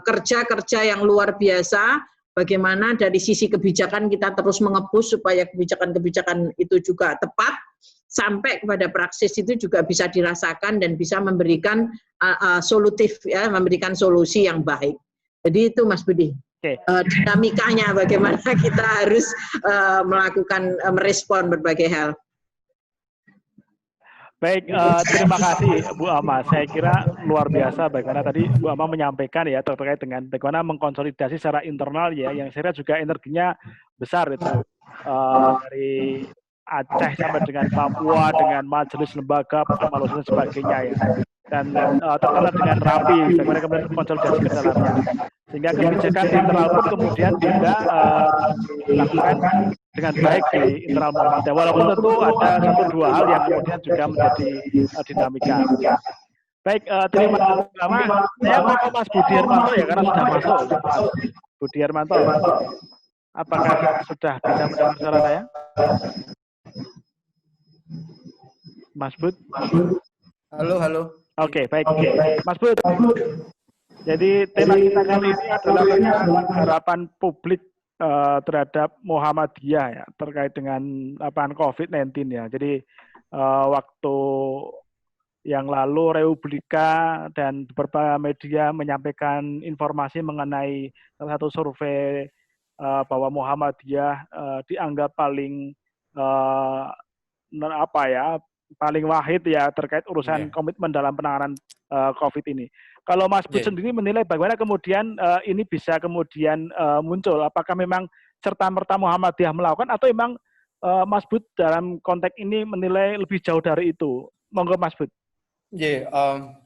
kerja-kerja yang luar biasa. Bagaimana dari sisi kebijakan kita terus mengepus supaya kebijakan-kebijakan itu juga tepat, sampai kepada praksis itu juga bisa dirasakan dan bisa memberikan solutif ya, memberikan solusi yang baik. Jadi itu Mas Budi. Dinamikanya bagaimana kita harus melakukan merespon berbagai hal. Baik, terima kasih Bu Ama. Saya kira luar biasa bagaimana tadi Bu Ama menyampaikan ya terkait dengan bagaimana mengkonsolidasi secara internal ya, yang saya kira juga energinya besar itu dari Aceh sampai dengan Papua dengan majelis lembaga Maluku dan sebagainya ya, dan terkenal dengan rapi bagaimana kemudian konsolidasi ke dalamnya, sehingga kebijakan internal pun kemudian juga dilakukan dengan baik di internal Muhammadiyah, walaupun tentu ada satu dua hal yang kemudian juga menjadi dinamika. Baik, terima kasih. Saya mau ke Mas Budi Hermanto ya, karena sudah masuk. Budi Hermanto, apakah sudah bisa mendengar suara saya? Mas Bud? Halo. Oke, baik. Mas Bud, jadi tema kita kali ini adalah harapan publik terhadap Muhammadiyah ya, terkait dengan COVID-19 ya. Jadi waktu yang lalu Republika dan beberapa media menyampaikan informasi mengenai salah satu survei bahwa Muhammadiyah dianggap paling paling wahid ya terkait urusan komitmen dalam penanganan COVID ini. Kalau Mas Bud sendiri menilai bagaimana kemudian ini bisa kemudian muncul? Apakah memang serta-merta Muhammadiyah melakukan atau memang Mas Bud dalam konteks ini menilai lebih jauh dari itu? Monggo Mas Bud.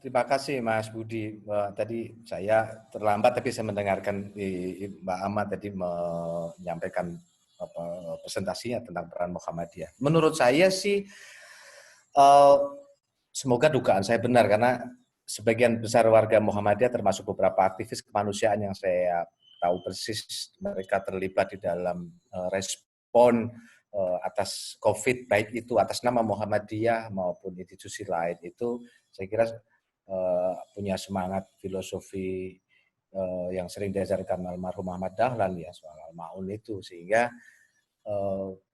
Terima kasih Mas Budi. Tadi saya terlambat tapi saya mendengarkan Mbak Ama tadi menyampaikan presentasinya tentang peran Muhammadiyah. Menurut saya sih semoga dugaan saya benar, karena sebagian besar warga Muhammadiyah termasuk beberapa aktivis kemanusiaan yang saya tahu persis mereka terlibat di dalam respon atas COVID, baik itu atas nama Muhammadiyah maupun institusi lain, itu saya kira punya semangat filosofi yang sering diajarkan almarhum Muhammad Dahlan ya, soal al-ma'un itu, sehingga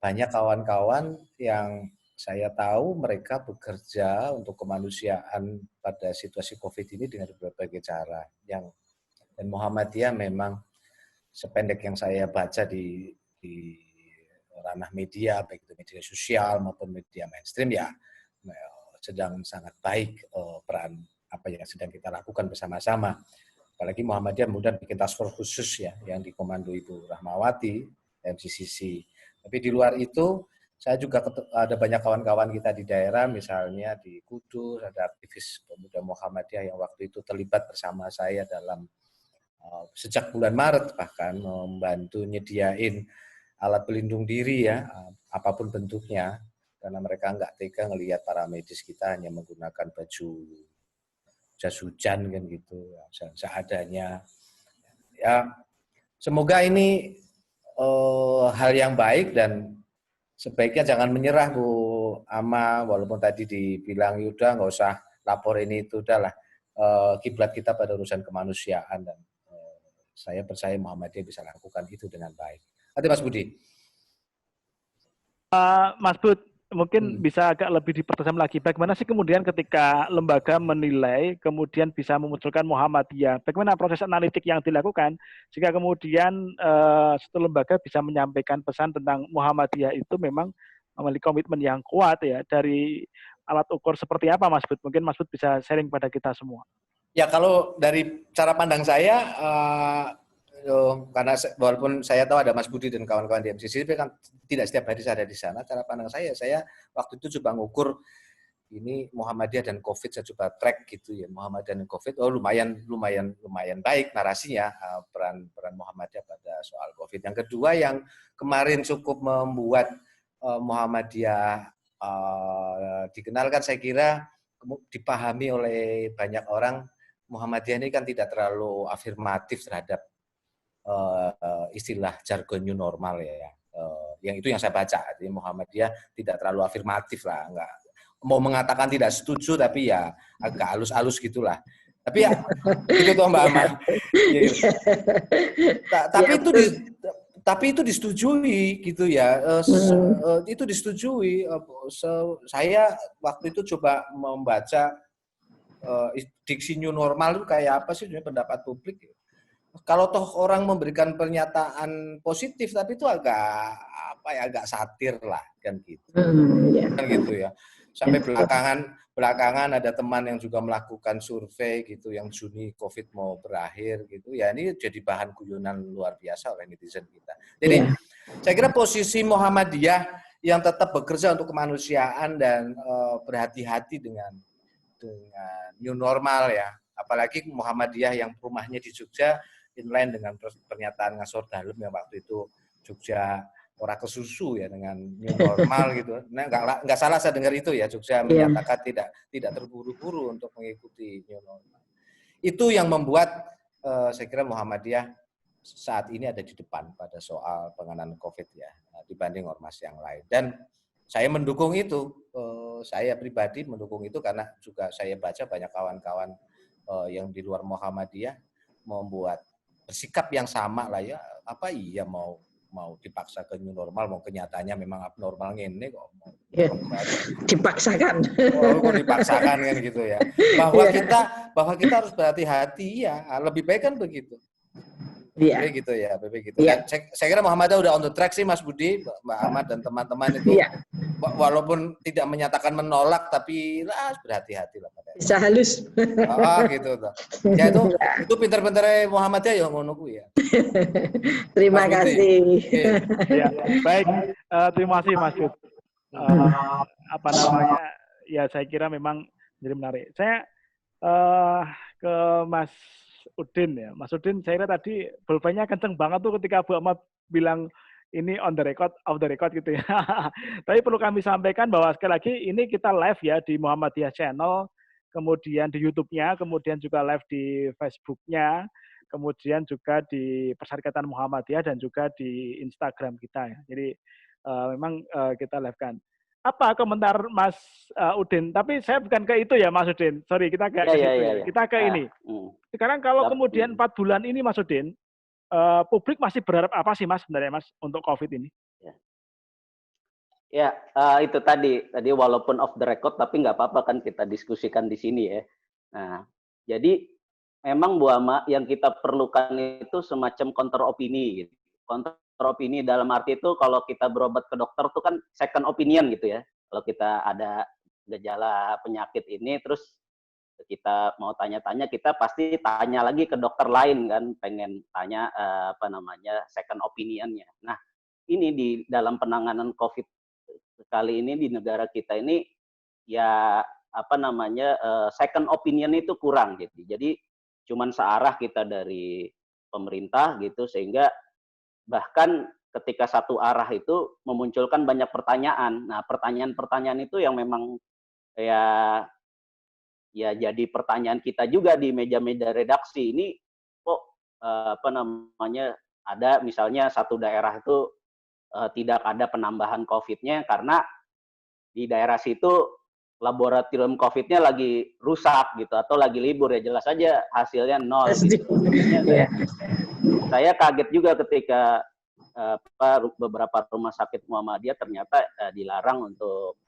banyak kawan-kawan yang saya tahu mereka bekerja untuk kemanusiaan pada situasi COVID ini dengan berbagai cara. Dan Muhammadiyah memang sependek yang saya baca di di ranah media, baik itu media sosial maupun media mainstream, ya sedang sangat baik peran apa yang sedang kita lakukan bersama-sama. Apalagi Muhammadiyah kemudian bikin task force khusus ya, yang dikomando Ibu Rahmawati, MCCC. Tapi di luar itu, saya juga ada banyak kawan-kawan kita di daerah, misalnya di Kudus, ada aktivis pemuda Muhammadiyah yang waktu itu terlibat bersama saya dalam sejak bulan Maret, bahkan membantu nyediain alat pelindung diri ya, apapun bentuknya, karena mereka nggak tega ngelihat para medis kita hanya menggunakan baju jas hujan kan gitu, seadanya. Ya, semoga ini hal yang baik dan sebaiknya jangan menyerah Bu Ama, walaupun tadi dibilang Yuda nggak usah lapor ini itu, udahlah kiblat kita pada urusan kemanusiaan dan saya percaya Muhammadiyah bisa lakukan itu dengan baik. Nanti Mas Budi. Mas Bud, mungkin bisa agak lebih dipertegas lagi. Bagaimana sih kemudian ketika lembaga menilai, kemudian bisa memunculkan Muhammadiyah? Bagaimana proses analitik yang dilakukan sehingga kemudian satu lembaga bisa menyampaikan pesan tentang Muhammadiyah itu memang memiliki komitmen yang kuat ya, dari alat ukur seperti apa Mas Bud? Mungkin Mas Bud bisa sharing pada kita semua. Ya kalau dari cara pandang saya, karena walaupun saya tahu ada Mas Budi dan kawan-kawan di MCC, kan tidak setiap hari saya ada di sana. Cara pandang saya waktu itu coba ngukur ini Muhammadiyah dan COVID, saya coba track gitu ya, Muhammadiyah dan COVID. Oh lumayan baik narasinya, peran Muhammadiyah pada soal COVID. Yang kedua yang kemarin cukup membuat Muhammadiyah dikenalkan, saya kira dipahami oleh banyak orang, Muhammadiyah ini kan tidak terlalu afirmatif terhadap istilah jargon new normal ya. Yang itu yang saya baca. Jadi Muhammadiyah tidak terlalu afirmatif lah, enggak mau mengatakan tidak setuju tapi ya agak halus-halus gitulah. Tapi ya itu tuh Mbak Ama. Ya, gitu. Tapi itu disetujui gitu ya. Itu disetujui. Saya waktu itu coba membaca diksi new normal itu kayak apa sih pendapat publik. Kalau toh orang memberikan pernyataan positif, tapi itu agak satir lah kan gitu. Kan gitu ya. Sampai belakangan ada teman yang juga melakukan survei gitu, yang Juni COVID mau berakhir gitu. Ya ini jadi bahan guyonan luar biasa oleh netizen kita. Jadi saya kira posisi Muhammadiyah yang tetap bekerja untuk kemanusiaan dan berhati-hati dengan new normal ya. Apalagi Muhammadiyah yang rumahnya di Jogja, inline dengan pernyataan Ngasor Dalem yang waktu itu Jogja ora kesusu ya dengan new normal gitu. Nah, nggak salah saya dengar itu ya, Jogja menyatakan tidak terburu-buru untuk mengikuti new normal. Itu yang membuat saya kira Muhammadiyah saat ini ada di depan pada soal penanganan COVID ya, dibanding ormas yang lain. Dan saya mendukung itu, saya pribadi mendukung itu karena juga saya baca banyak kawan-kawan yang di luar Muhammadiyah membuat bersikap yang sama lah ya. Apa iya mau dipaksa ke new normal, mau kenyataannya memang abnormal ngene kok mau dipaksakan. Kok dipaksakan kan gitu ya. Bahwa kita harus berhati-hati ya, lebih baik kan begitu. Iya. Gitu ya, gitu. Ya. Saya kira Muhammadiyah udah on the track sih Mas Budi, Mbak Ahmad dan teman-teman itu. Ya. Walaupun tidak menyatakan menolak, tapi lah berhati-hati lah. Bisa halus. Gitu. Ya itu pinter-pinternya Muhammadiyah yang ngono ku ya. Terima kasih. Ya, baik. Terima kasih Mas Bud. Apa namanya? Ya saya kira memang jadi menarik. Saya ke Mas Udin ya. Mas Udin, saya kira tadi bolpanya kenceng banget tuh ketika Bu Ahmad bilang ini on the record, off the record gitu ya. Tapi perlu kami sampaikan bahwa sekali lagi ini kita live ya di Muhammadiyah Channel, kemudian di YouTube-nya, kemudian juga live di Facebook-nya, kemudian juga di Persyarikatan Muhammadiyah dan juga di Instagram kita ya. Jadi memang kita live kan. Apa komentar Mas Udin? Tapi saya bukan ke itu ya Mas Udin. Sorry, kita ke kita ke ini. Sekarang kalau kemudian 4 bulan ini Mas Udin, publik masih berharap apa sih Mas sebenarnya Mas untuk COVID ini? Ya, itu tadi walaupun off the record tapi nggak apa-apa kan kita diskusikan di sini ya. Nah, jadi memang Bu Ama yang kita perlukan itu semacam counter opini gitu. Counter opini dalam arti itu kalau kita berobat ke dokter tuh kan second opinion gitu ya. Kalau kita ada gejala penyakit ini terus kita mau tanya-tanya, kita pasti tanya lagi ke dokter lain kan, pengen tanya second opinion-nya. Nah, ini di dalam penanganan COVID kali ini di negara kita ini ya second opinion itu kurang gitu. Jadi cuman searah kita dari pemerintah gitu, sehingga bahkan ketika satu arah itu memunculkan banyak pertanyaan. Nah, pertanyaan-pertanyaan itu yang memang ya jadi pertanyaan kita juga di meja-meja redaksi. Ini kok ada misalnya satu daerah itu tidak ada penambahan COVID-nya karena di daerah situ laboratorium COVID-nya lagi rusak gitu atau lagi libur, ya jelas saja hasilnya nol gitu. Saya kaget juga ketika beberapa rumah sakit Muhammadiyah ternyata dilarang untuk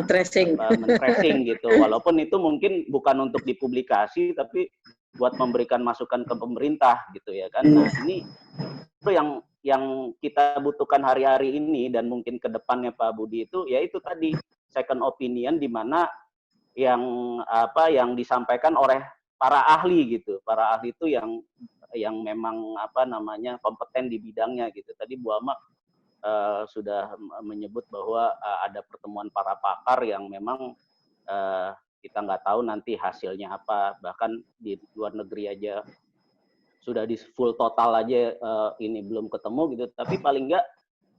tracing gitu. Walaupun itu mungkin bukan untuk dipublikasi tapi buat memberikan masukan ke pemerintah gitu ya kan. Nah, ini itu yang kita butuhkan hari-hari ini dan mungkin ke depannya Pak Budi itu ya itu tadi second opinion, di mana yang disampaikan oleh para ahli gitu. Para ahli itu yang memang kompeten di bidangnya gitu. Tadi Bu Ama sudah menyebut bahwa ada pertemuan para pakar yang memang kita nggak tahu nanti hasilnya apa. Bahkan di luar negeri aja sudah di full total aja ini belum ketemu gitu. Tapi paling nggak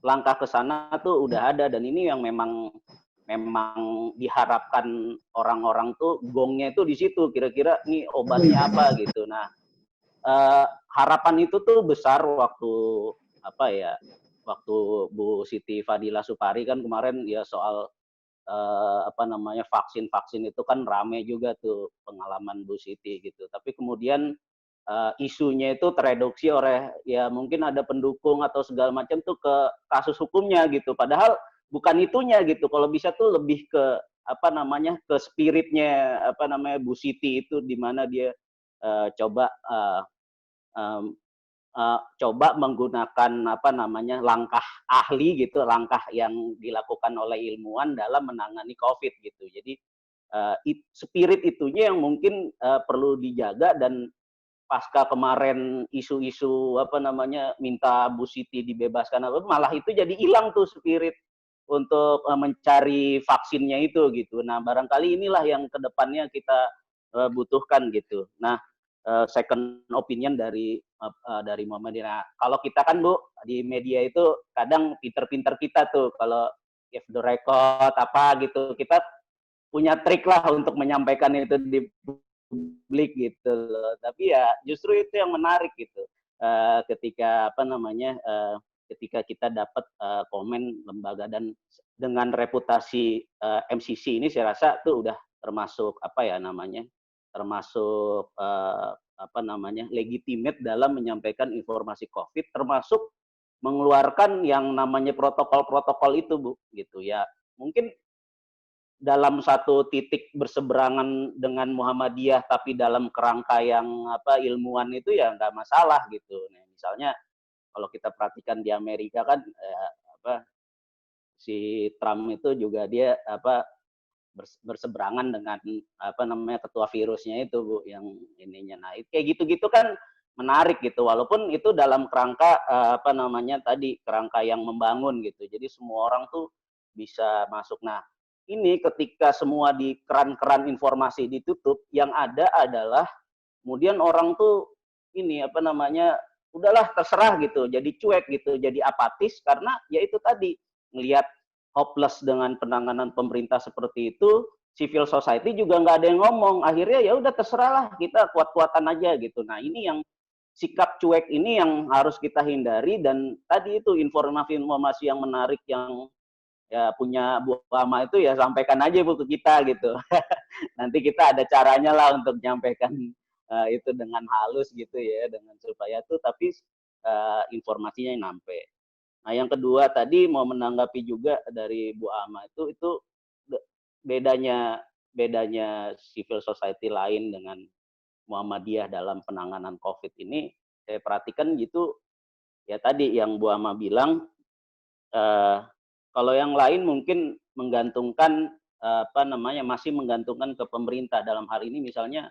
langkah ke sana tuh udah ada, dan ini yang memang diharapkan orang-orang tuh gongnya itu di situ, kira-kira nih obatnya apa gitu. Nah, harapan itu tuh besar waktu Bu Siti Fadila Supari kan kemarin ya soal vaksin itu kan rame juga tuh pengalaman Bu Siti gitu. Tapi kemudian isunya itu tereduksi oleh ya mungkin ada pendukung atau segala macam tuh ke kasus hukumnya gitu. Padahal bukan itunya gitu. Kalau bisa tuh lebih ke ke spiritnya Bu Siti itu, di mana dia coba menggunakan langkah ahli gitu, langkah yang dilakukan oleh ilmuwan dalam menangani COVID gitu. Jadi spirit itunya yang mungkin perlu dijaga, dan pasca kemarin isu-isu minta Bu Siti dibebaskan malah itu jadi hilang tuh spirit untuk mencari vaksinnya itu gitu. Nah, barangkali inilah yang kedepannya kita butuhkan gitu. Nah, second opinion dari Muhammadiyah. Kalau kita kan Bu di media itu kadang pinter-pinter kita tuh kalau if the record apa gitu, kita punya trik lah untuk menyampaikan itu di publik gitu loh. Tapi ya justru itu yang menarik gitu. Ketika ketika kita dapat komen lembaga, dan dengan reputasi MCC ini saya rasa tuh udah termasuk legitimate dalam menyampaikan informasi COVID, termasuk mengeluarkan yang namanya protokol-protokol itu Bu gitu ya. Mungkin dalam satu titik berseberangan dengan Muhammadiyah tapi dalam kerangka yang ilmuwan itu ya nggak masalah gitu. Nah, misalnya kalau kita perhatikan di Amerika kan si Trump itu juga dia berseberangan dengan ketua virusnya itu Bu, yang ininya. Nah, kayak gitu-gitu kan menarik gitu, walaupun itu dalam kerangka kerangka yang membangun gitu. Jadi semua orang tuh bisa masuk. Nah, ini ketika semua di keran-keran informasi ditutup, yang ada adalah kemudian orang tuh ini udahlah terserah gitu, jadi cuek gitu, jadi apatis, karena ya itu tadi ngelihat hopeless dengan penanganan pemerintah seperti itu, civil society juga nggak ada yang ngomong, akhirnya ya udah terserahlah, kita kuat-kuatan aja gitu. Nah, ini yang sikap cuek ini yang harus kita hindari, dan tadi itu informasi yang menarik yang ya punya Bu Ama itu ya sampaikan aja Bu ke kita gitu. Nanti kita ada caranya lah untuk menyampaikan itu dengan halus gitu ya, dengan supaya tuh tapi informasinya nyampe. Nah, yang kedua tadi mau menanggapi juga dari Bu Ama itu bedanya civil society lain dengan Muhammadiyah dalam penanganan COVID ini, saya perhatikan gitu, ya tadi yang Bu Ama bilang, kalau yang lain mungkin menggantungkan, masih menggantungkan ke pemerintah. Dalam hal ini misalnya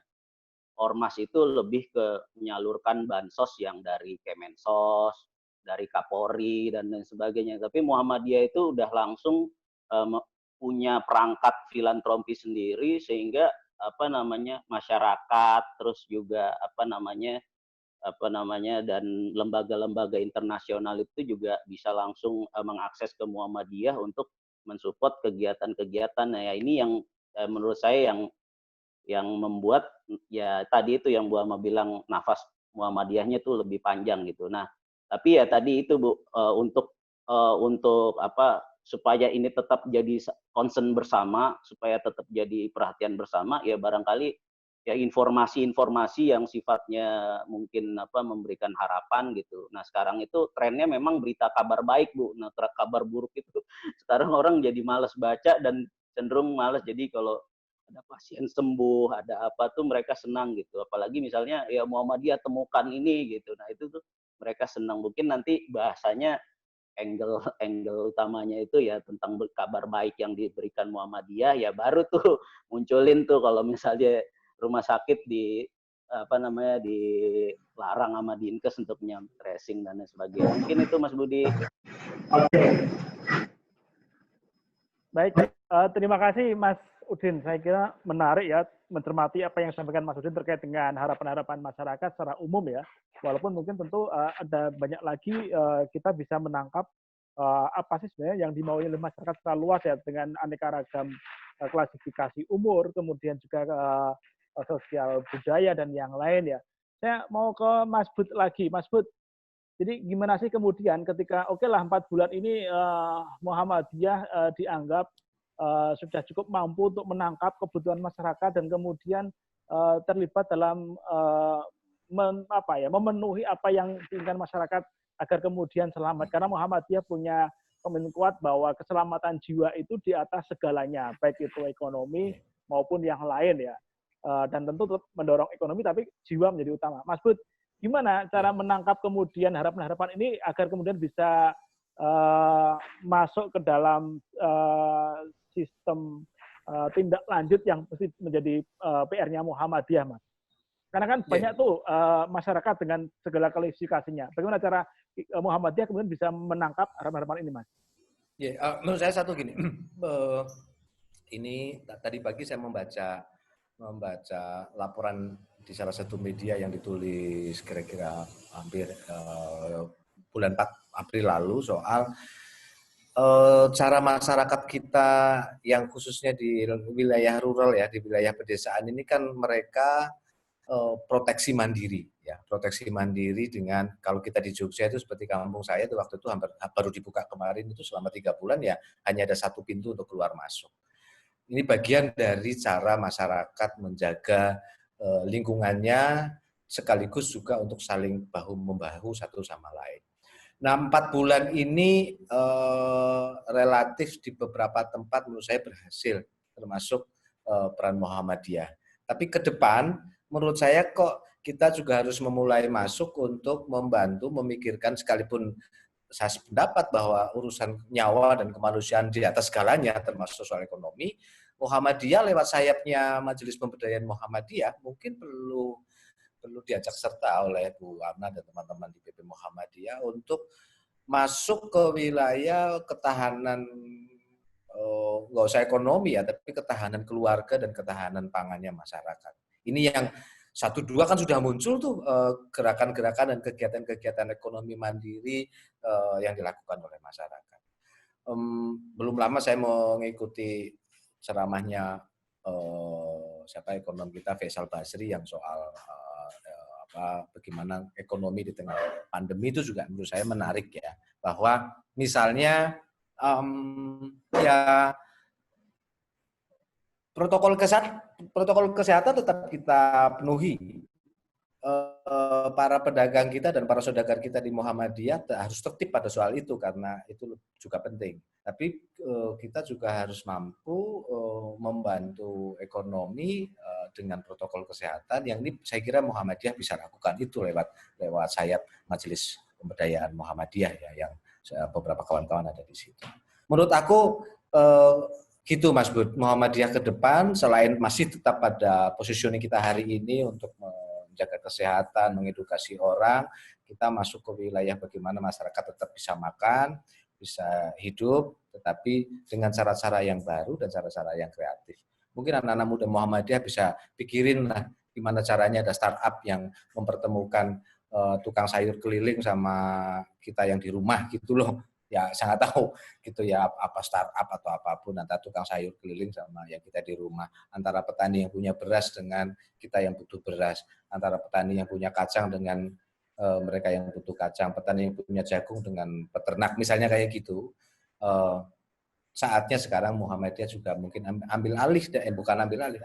ormas itu lebih ke menyalurkan bansos yang dari Kemensos, dari Kapolri dan lain sebagainya. Tapi Muhammadiyah itu udah langsung punya perangkat filantropi sendiri sehingga masyarakat terus juga dan lembaga-lembaga internasional itu juga bisa langsung mengakses ke Muhammadiyah untuk mensupport kegiatan-kegiatan. Nah, ya ini yang menurut saya yang membuat ya tadi itu yang Bu Ama bilang nafas Muhammadiyahnya itu lebih panjang gitu. Nah, tapi ya tadi itu Bu, untuk supaya ini tetap jadi concern bersama, supaya tetap jadi perhatian bersama, ya barangkali ya informasi-informasi yang sifatnya mungkin memberikan harapan gitu. Nah, sekarang itu trennya memang berita kabar baik, Bu. Nah, kabar buruk itu sekarang orang jadi malas baca dan cenderung malas. Jadi kalau ada pasien sembuh, ada apa tuh mereka senang gitu. Apalagi misalnya ya Muhammadiyah temukan ini gitu. Nah, itu tuh mereka senang. Mungkin nanti bahasanya angle utamanya itu ya tentang kabar baik yang diberikan Muhammadiyah, ya baru tuh munculin tuh kalau misalnya rumah sakit dilarang sama Dinkes untuk tracing dan lain sebagainya. Mungkin itu Mas Budi. Oke. Baik, terima kasih Mas Udin. Saya kira menarik ya mencermati apa yang disampaikan Mas Udin terkait dengan harapan-harapan masyarakat secara umum ya. Walaupun mungkin tentu ada banyak lagi kita bisa menangkap apa sih sebenarnya yang dimaui oleh masyarakat secara luas ya dengan aneka ragam klasifikasi umur, kemudian juga sosial budaya dan yang lain ya. Saya mau ke Mas Bud lagi, Mas Bud. Jadi gimana sih kemudian ketika oke lah 4 bulan ini Muhammadiyah dianggap sudah cukup mampu untuk menangkap kebutuhan masyarakat dan kemudian terlibat dalam memenuhi apa yang diinginkan masyarakat agar kemudian selamat. Karena Muhammadiyah punya komitmen kuat bahwa keselamatan jiwa itu di atas segalanya, baik itu ekonomi maupun yang lain ya. Dan tentu tetap mendorong ekonomi, tapi jiwa menjadi utama. Mas Bud, gimana cara menangkap kemudian harapan-harapan ini agar kemudian bisa masuk ke dalam sistem tindak lanjut yang mesti menjadi PR-nya Muhammadiyah, Mas? Karena kan banyak tuh masyarakat dengan segala klasifikasinya. Bagaimana cara Muhammadiyah kemudian bisa menangkap harapan-harapan ini, Mas? Menurut saya satu gini, ini tadi pagi saya membaca laporan di salah satu media yang ditulis kira-kira hampir bulan 4 April lalu soal cara masyarakat kita yang khususnya di wilayah rural ya, di wilayah pedesaan ini kan mereka proteksi mandiri ya, proteksi mandiri dengan kalau kita di Jogja itu seperti kampung saya itu waktu itu baru dibuka kemarin itu selama 3 bulan ya hanya ada 1 pintu untuk keluar masuk. Ini bagian dari cara masyarakat menjaga lingkungannya sekaligus juga untuk saling bahu-membahu satu sama lain. Nah, 4 bulan ini relatif di beberapa tempat menurut saya berhasil, termasuk peran Muhammadiyah. Tapi ke depan menurut saya kok kita juga harus memulai masuk untuk membantu memikirkan sekalipun saya sependapat bahwa urusan nyawa dan kemanusiaan di atas segalanya termasuk soal ekonomi, Muhammadiyah lewat sayapnya Majelis Pemberdayaan Muhammadiyah mungkin perlu diajak serta oleh Bu Ana dan teman-teman di PP Muhammadiyah untuk masuk ke wilayah ketahanan nggak usah ekonomi ya, tapi ketahanan keluarga dan ketahanan pangannya masyarakat. Ini yang 1-2 kan sudah muncul tuh gerakan-gerakan dan kegiatan-kegiatan ekonomi mandiri yang dilakukan oleh masyarakat. Belum lama saya mengikuti ceramahnya ekonom kita Faisal Basri yang soal bagaimana ekonomi di tengah pandemi itu juga menurut saya menarik ya, bahwa misalnya ya protokol kesehatan tetap kita penuhi. Para pedagang kita dan para saudagar kita di Muhammadiyah harus tertib pada soal itu karena itu juga penting. Tapi kita juga harus mampu membantu ekonomi dengan protokol kesehatan yang ini saya kira Muhammadiyah bisa lakukan itu lewat sayap Majelis pemberdayaan Muhammadiyah ya, yang beberapa kawan-kawan ada di situ. Menurut aku gitu Mas Bud, Muhammadiyah ke depan selain masih tetap pada positioning kita hari ini untuk menjaga kesehatan, mengedukasi orang, kita masuk ke wilayah bagaimana masyarakat tetap bisa makan, bisa hidup, tetapi dengan cara-cara yang baru dan cara-cara yang kreatif. Mungkin anak-anak muda Muhammadiyah bisa pikirin lah gimana caranya ada startup yang mempertemukan tukang sayur keliling sama kita yang di rumah gitu loh. Ya sangat tahu gitu ya, apa startup atau apapun, antara tukang sayur keliling sama yang kita di rumah, antara petani yang punya beras dengan kita yang butuh beras, antara petani yang punya kacang dengan mereka yang butuh kacang, petani yang punya jagung dengan peternak, misalnya kayak gitu. Saatnya sekarang Muhammadiyah juga mungkin ambil alih, bukan ambil alih,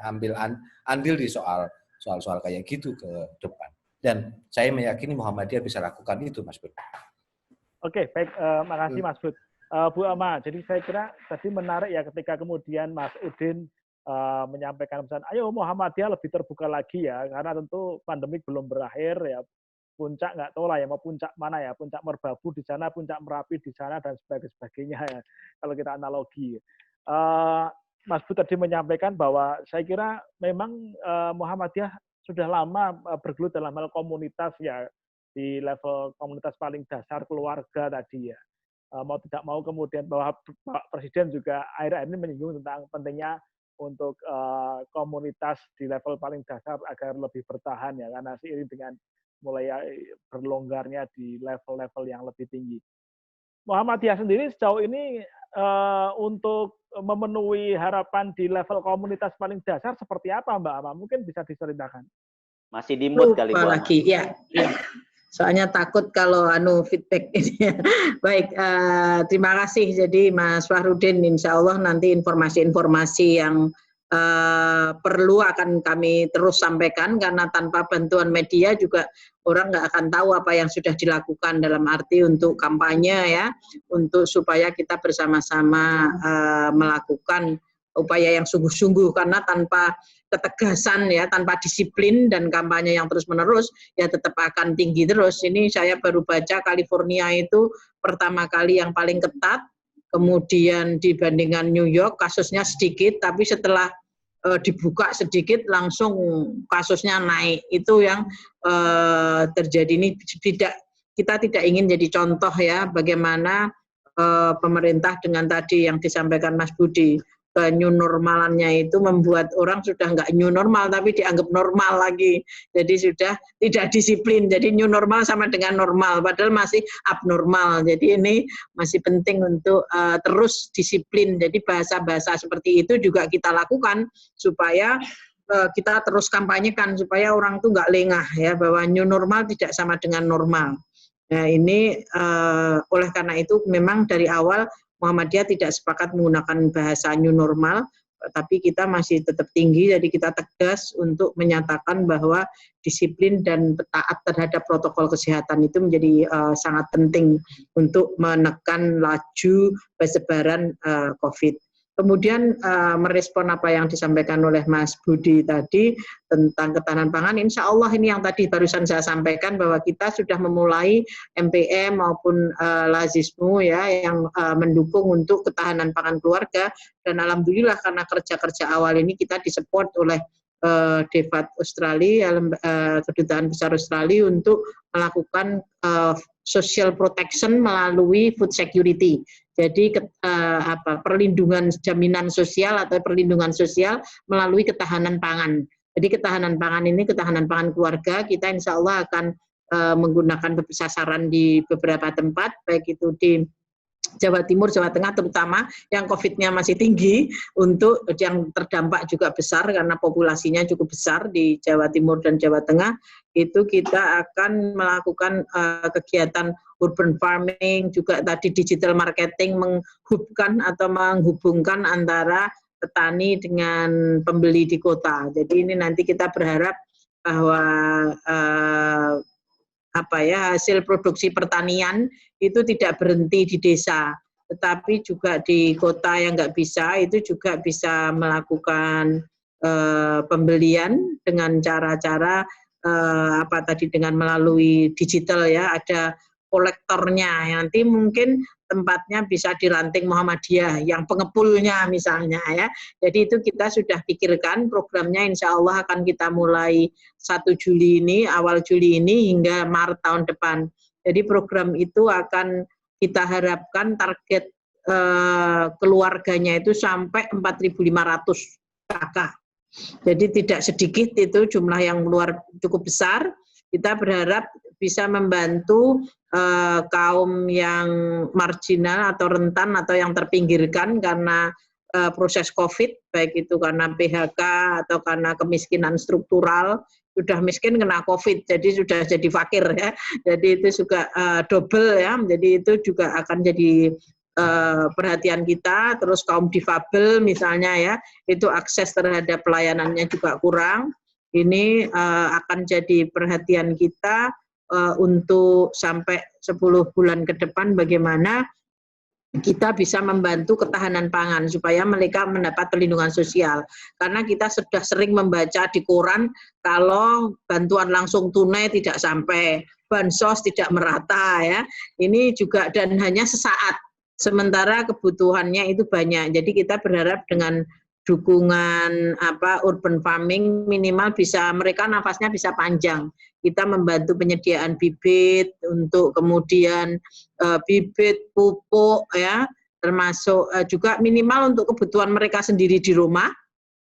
andil di soal-soal kayak gitu ke depan. Dan saya meyakini Muhammadiyah bisa lakukan itu, Mas Bud. Oke, baik. Makasih Mas Bud. Bu Ama, jadi saya kira tadi menarik ya ketika kemudian Mas Udin menyampaikan pesan, ayo Muhammadiyah lebih terbuka lagi ya, karena tentu pandemik belum berakhir ya. Puncak nggak tahu lah ya, mau puncak mana ya, puncak Merbabu di sana, puncak Merapi di sana, dan sebagainya ya, kalau kita analogi. Mas Bud tadi menyampaikan bahwa saya kira memang Muhammadiyah sudah lama bergelut dalam hal komunitas ya, di level komunitas paling dasar keluarga tadi ya. Mau tidak mau kemudian bahwa Pak Presiden juga akhir-akhir ini menyinggung tentang pentingnya untuk komunitas di level paling dasar agar lebih bertahan ya, karena seiring dengan mulai berlonggarnya di level-level yang lebih tinggi. Muhammadiyah sendiri sejauh ini untuk memenuhi harapan di level komunitas paling dasar seperti apa Mbak Ama? Mungkin bisa diceritakan. Masih di mood kali Bu Ama. Lagi ya. Soalnya takut kalau feedback ini. Baik, terima kasih. Jadi Mas Fahrudin, insya Allah nanti informasi-informasi yang perlu akan kami terus sampaikan, karena tanpa bantuan media juga orang nggak akan tahu apa yang sudah dilakukan, dalam arti untuk kampanye ya, untuk supaya kita bersama-sama melakukan upaya yang sungguh-sungguh, karena tanpa ketegasan ya, tanpa disiplin dan kampanye yang terus-menerus ya tetap akan tinggi terus. Ini saya baru baca California itu pertama kali yang paling ketat, kemudian dibandingkan New York kasusnya sedikit, tapi setelah dibuka sedikit langsung kasusnya naik. Itu yang terjadi. Ini kita tidak ingin jadi contoh ya bagaimana pemerintah dengan tadi yang disampaikan Mas Budi, new normalannya itu membuat orang sudah nggak new normal tapi dianggap normal lagi, jadi sudah tidak disiplin, jadi new normal sama dengan normal padahal masih abnormal. Jadi ini masih penting untuk terus disiplin, jadi bahasa-bahasa seperti itu juga kita lakukan supaya kita terus kampanyekan supaya orang tuh nggak lengah ya, bahwa new normal tidak sama dengan normal. Nah ini oleh karena itu memang dari awal Muhammadiyah tidak sepakat menggunakan bahasa new normal, tapi kita masih tetap tinggi, jadi kita tegas untuk menyatakan bahwa disiplin dan taat terhadap protokol kesehatan itu menjadi sangat penting untuk menekan laju penyebaran COVID. Kemudian merespon apa yang disampaikan oleh Mas Budi tadi tentang ketahanan pangan, insya Allah ini yang tadi barusan saya sampaikan bahwa kita sudah memulai MPM maupun Lazismu ya yang mendukung untuk ketahanan pangan keluarga, dan alhamdulillah karena kerja-kerja awal ini kita disupport oleh DFAT Australia, Kedutaan Besar Australia untuk melakukan social protection melalui food security. Jadi perlindungan jaminan sosial atau perlindungan sosial melalui ketahanan pangan. Jadi ketahanan pangan ini ketahanan pangan keluarga, kita insya Allah akan menggunakan sasaran di beberapa tempat, baik itu di Jawa Timur, Jawa Tengah terutama yang COVID-nya masih tinggi, untuk yang terdampak juga besar karena populasinya cukup besar di Jawa Timur dan Jawa Tengah. Itu kita akan melakukan kegiatan urban farming, juga tadi digital marketing, menghubungkan antara petani dengan pembeli di kota. Jadi ini nanti kita berharap bahwa hasil produksi pertanian itu tidak berhenti di desa, tetapi juga di kota yang nggak bisa, itu juga bisa melakukan pembelian dengan cara-cara dengan melalui digital ya, ada kolektornya. Nanti mungkin tempatnya bisa di Ranting Muhammadiyah, yang pengepulnya misalnya ya. Jadi itu kita sudah pikirkan programnya, insya Allah akan kita mulai 1 Juli ini, awal Juli ini hingga Maret tahun depan. Jadi program itu akan kita harapkan target keluarganya itu sampai 4.500 kakak. Jadi tidak sedikit itu jumlah yang cukup besar. Kita berharap bisa membantu kaum yang marginal atau rentan atau yang terpinggirkan karena proses COVID, baik itu karena PHK atau karena kemiskinan struktural. Sudah miskin kena COVID, jadi sudah jadi fakir ya. Jadi itu juga double ya. Jadi itu juga akan jadi perhatian kita. Terus kaum difabel misalnya ya, itu akses terhadap pelayanannya juga kurang. Ini akan jadi perhatian kita untuk sampai 10 bulan ke depan bagaimana kita bisa membantu ketahanan pangan supaya mereka mendapat perlindungan sosial. Karena kita sudah sering membaca di koran kalau bantuan langsung tunai tidak sampai, bansos tidak merata ya. Ini juga dan hanya sesaat. Sementara kebutuhannya itu banyak. Jadi kita berharap dengan dukungan urban farming minimal bisa mereka nafasnya bisa panjang. Kita membantu penyediaan bibit untuk kemudian bibit, pupuk ya, termasuk juga minimal untuk kebutuhan mereka sendiri di rumah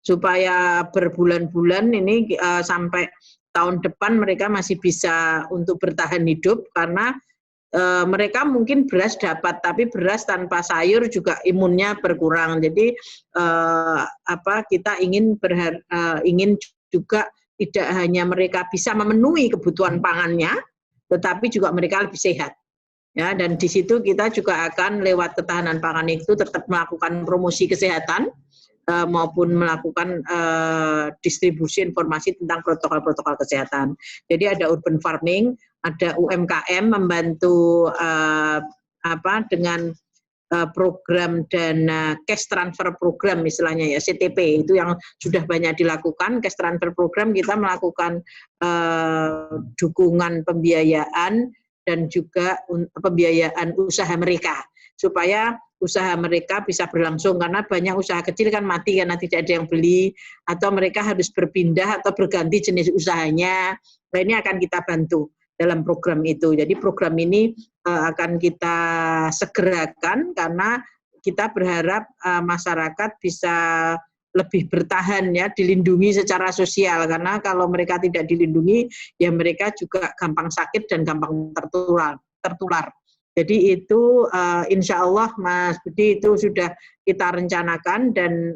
supaya berbulan-bulan ini sampai tahun depan mereka masih bisa untuk bertahan hidup karena mereka mungkin beras dapat, tapi beras tanpa sayur juga imunnya berkurang. Jadi kita ingin juga tidak hanya mereka bisa memenuhi kebutuhan pangannya, tetapi juga mereka lebih sehat. Ya, dan di situ kita juga akan lewat ketahanan pangan itu tetap melakukan promosi kesehatan maupun melakukan distribusi informasi tentang protokol-protokol kesehatan. Jadi ada urban farming, ada UMKM membantu dengan program dana cash transfer program misalnya ya, CTP itu yang sudah banyak dilakukan. Cash transfer program kita melakukan dukungan pembiayaan dan juga pembiayaan usaha mereka supaya usaha mereka bisa berlangsung, karena banyak usaha kecil kan mati karena tidak ada yang beli atau mereka harus berpindah atau berganti jenis usahanya. Nah, ini akan kita bantu dalam program itu. Jadi program ini akan kita segerakan karena kita berharap masyarakat bisa lebih bertahan ya, dilindungi secara sosial, karena kalau mereka tidak dilindungi ya mereka juga gampang sakit dan gampang tertular. Jadi itu insya Allah Mas Budi itu sudah kita rencanakan dan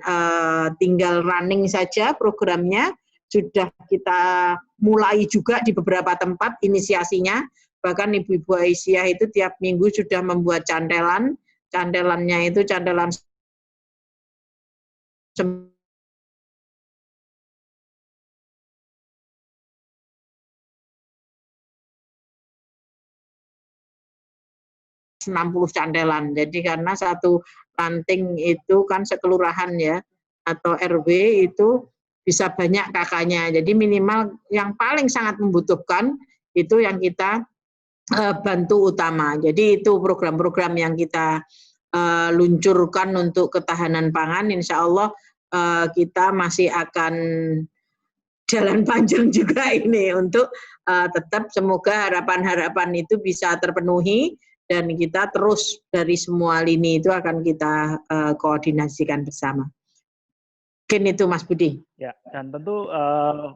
tinggal running saja programnya. Sudah kita mulai juga di beberapa tempat inisiasinya, bahkan Ibu-Ibu Aisyah itu tiap minggu sudah membuat cantelan, cantelannya itu cantelan 60 cantelan. Jadi karena satu ranting itu kan sekelurahan ya, atau RW itu bisa banyak kakaknya. Jadi minimal yang paling sangat membutuhkan itu yang kita bantu utama. Jadi itu program-program yang kita luncurkan untuk ketahanan pangan. Insya Allah kita masih akan jalan panjang juga ini untuk tetap semoga harapan-harapan itu bisa terpenuhi dan kita terus dari semua lini itu akan kita koordinasikan bersama. Mungkin itu Mas Budi. Ya, dan tentu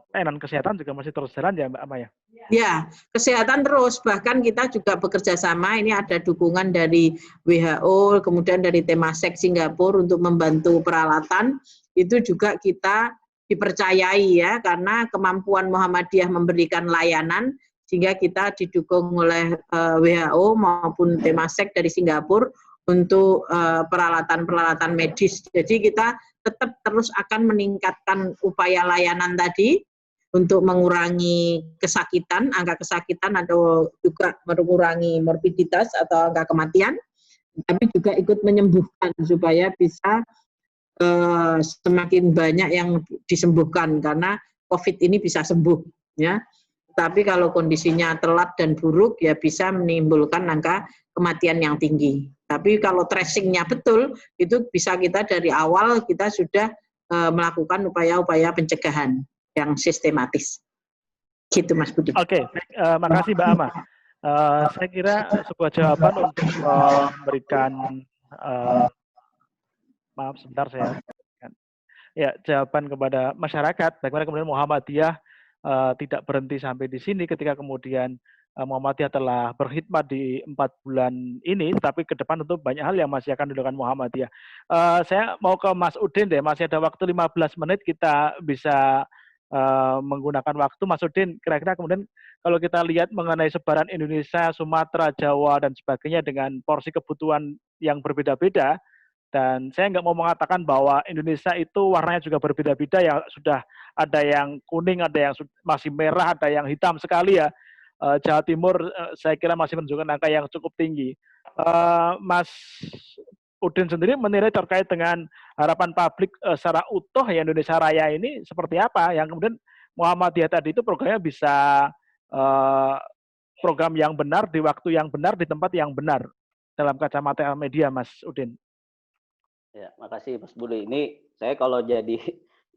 pelayanan kesehatan juga masih terus jalan ya Mbak Maya? Ya, kesehatan terus, bahkan kita juga bekerja sama, ini ada dukungan dari WHO, kemudian dari Temasek Singapura untuk membantu peralatan, itu juga kita dipercayai ya, karena kemampuan Muhammadiyah memberikan layanan, sehingga kita didukung oleh WHO maupun Temasek dari Singapura untuk peralatan-peralatan medis. Jadi kita tetap terus akan meningkatkan upaya layanan tadi untuk mengurangi kesakitan, angka kesakitan atau juga mengurangi morbiditas atau angka kematian, tapi juga ikut menyembuhkan supaya bisa semakin banyak yang disembuhkan karena COVID ini bisa sembuh ya. Tapi kalau kondisinya telat dan buruk, ya bisa menimbulkan angka kematian yang tinggi. Tapi kalau tracingnya betul, itu bisa kita dari awal kita sudah melakukan upaya-upaya pencegahan yang sistematis. Gitu Mas Budi. Oke, makasih Mbak Ama. Saya kira sebuah jawaban untuk memberikan maaf sebentar saya ya jawaban kepada masyarakat bagaimana kemudian Muhammadiyah tidak berhenti sampai di sini ketika kemudian Muhammadiyah telah berkhidmat di 4 bulan ini, tapi ke depan tentu banyak hal yang masih akan dilakukan Muhammadiyah. Saya mau ke Mas Udin deh, masih ada waktu 15 menit kita bisa menggunakan waktu. Mas Udin, kira-kira kemudian kalau kita lihat mengenai sebaran Indonesia, Sumatera, Jawa, dan sebagainya dengan porsi kebutuhan yang berbeda-beda, dan saya nggak mau mengatakan bahwa Indonesia itu warnanya juga berbeda-beda, ya sudah ada yang kuning, ada yang masih merah, ada yang hitam sekali ya. Jawa Timur saya kira masih menunjukkan angka yang cukup tinggi. Mas Udin sendiri menilai terkait dengan harapan publik secara utuh ya Indonesia Raya ini seperti apa? Yang kemudian Muhammadiyah tadi itu programnya bisa program yang benar di waktu yang benar di tempat yang benar dalam kacamata media, Mas Udin. Ya, makasih Mas Budi. Ini saya kalau jadi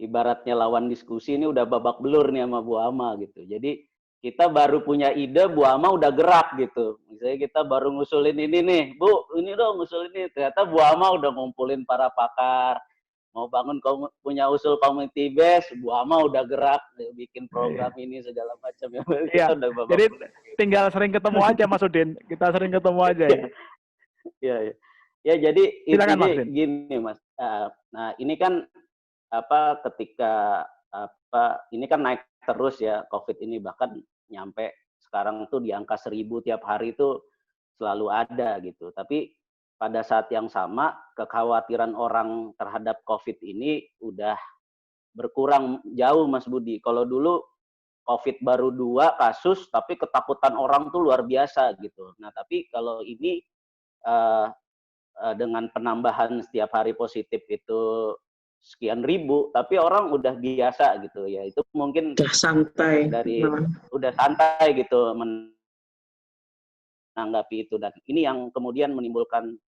ibaratnya lawan diskusi ini udah babak belur nih sama Bu Ama gitu. Jadi kita baru punya ide, Bu Ama udah gerak gitu. Misalnya kita baru ngusulin ini nih, Bu, ini dong ngusul ini. Ternyata Bu Ama udah ngumpulin para pakar, mau bangun punya usul community base, Bu Ama udah gerak bikin program ini segala macam ya. Iya. Jadi tinggal sering ketemu aja Mas Udin. Kita sering ketemu aja ya. Iya, iya. Ya jadi silakan, intinya gini Mas. Nah ini kan ketika ini kan naik terus ya COVID ini, bahkan nyampe sekarang tuh di angka 1000 tiap hari itu selalu ada gitu. Tapi pada saat yang sama kekhawatiran orang terhadap COVID ini udah berkurang jauh Mas Budi. Kalau dulu COVID baru 2 kasus tapi ketakutan orang tuh luar biasa gitu. Nah tapi kalau ini dengan penambahan setiap hari positif itu sekian ribu, tapi orang udah biasa gitu ya. Itu mungkin udah santai udah santai gitu menanggapi itu, dan ini yang kemudian menimbulkan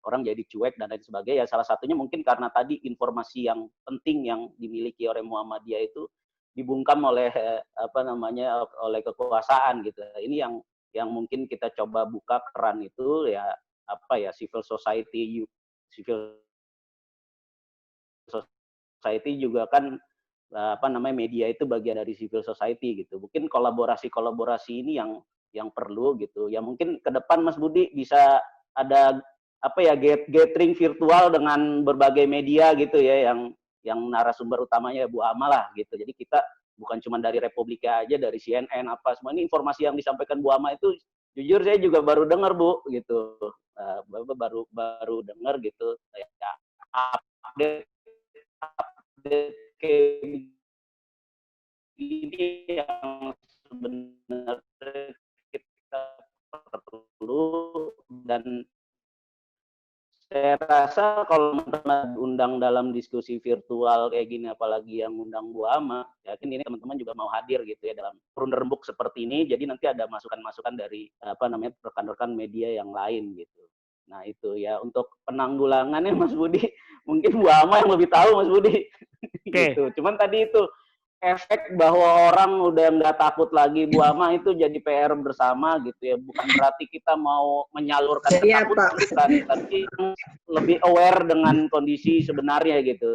orang jadi cuek dan lain sebagainya. Salah satunya mungkin karena tadi informasi yang penting yang dimiliki oleh Muhammadiyah itu dibungkam oleh oleh kekuasaan gitu. Ini yang mungkin kita coba buka keran itu ya civil society juga kan media itu bagian dari civil society gitu. Mungkin kolaborasi ini yang perlu gitu. Ya mungkin ke depan Mas Budi bisa ada gathering virtual dengan berbagai media gitu ya, yang narasumber utamanya Bu Ama lah gitu. Jadi kita bukan cuma dari Republika aja, dari CNN semua ini informasi yang disampaikan Bu Ama itu jujur saya juga baru dengar Bu gitu. Baru dengar gitu ya, update kayak ini yang sebenarnya kita perlu, dan saya rasa kalau teman-teman undang dalam diskusi virtual kayak gini, apalagi yang undang Bu Ama, yakin ini teman-teman juga mau hadir gitu ya dalam urun rembuk seperti ini. Jadi nanti ada masukan-masukan dari rekan-rekan media yang lain gitu. Nah itu ya untuk penanggulangannya Mas Budi, mungkin Bu Ama yang lebih tahu Mas Budi. Okay. Gitu. Cuman tadi itu efek bahwa orang udah nggak takut lagi Bu Ama itu jadi PR bersama gitu ya. Bukan berarti kita mau menyalurkan ketakutan, tapi lebih aware dengan kondisi sebenarnya gitu.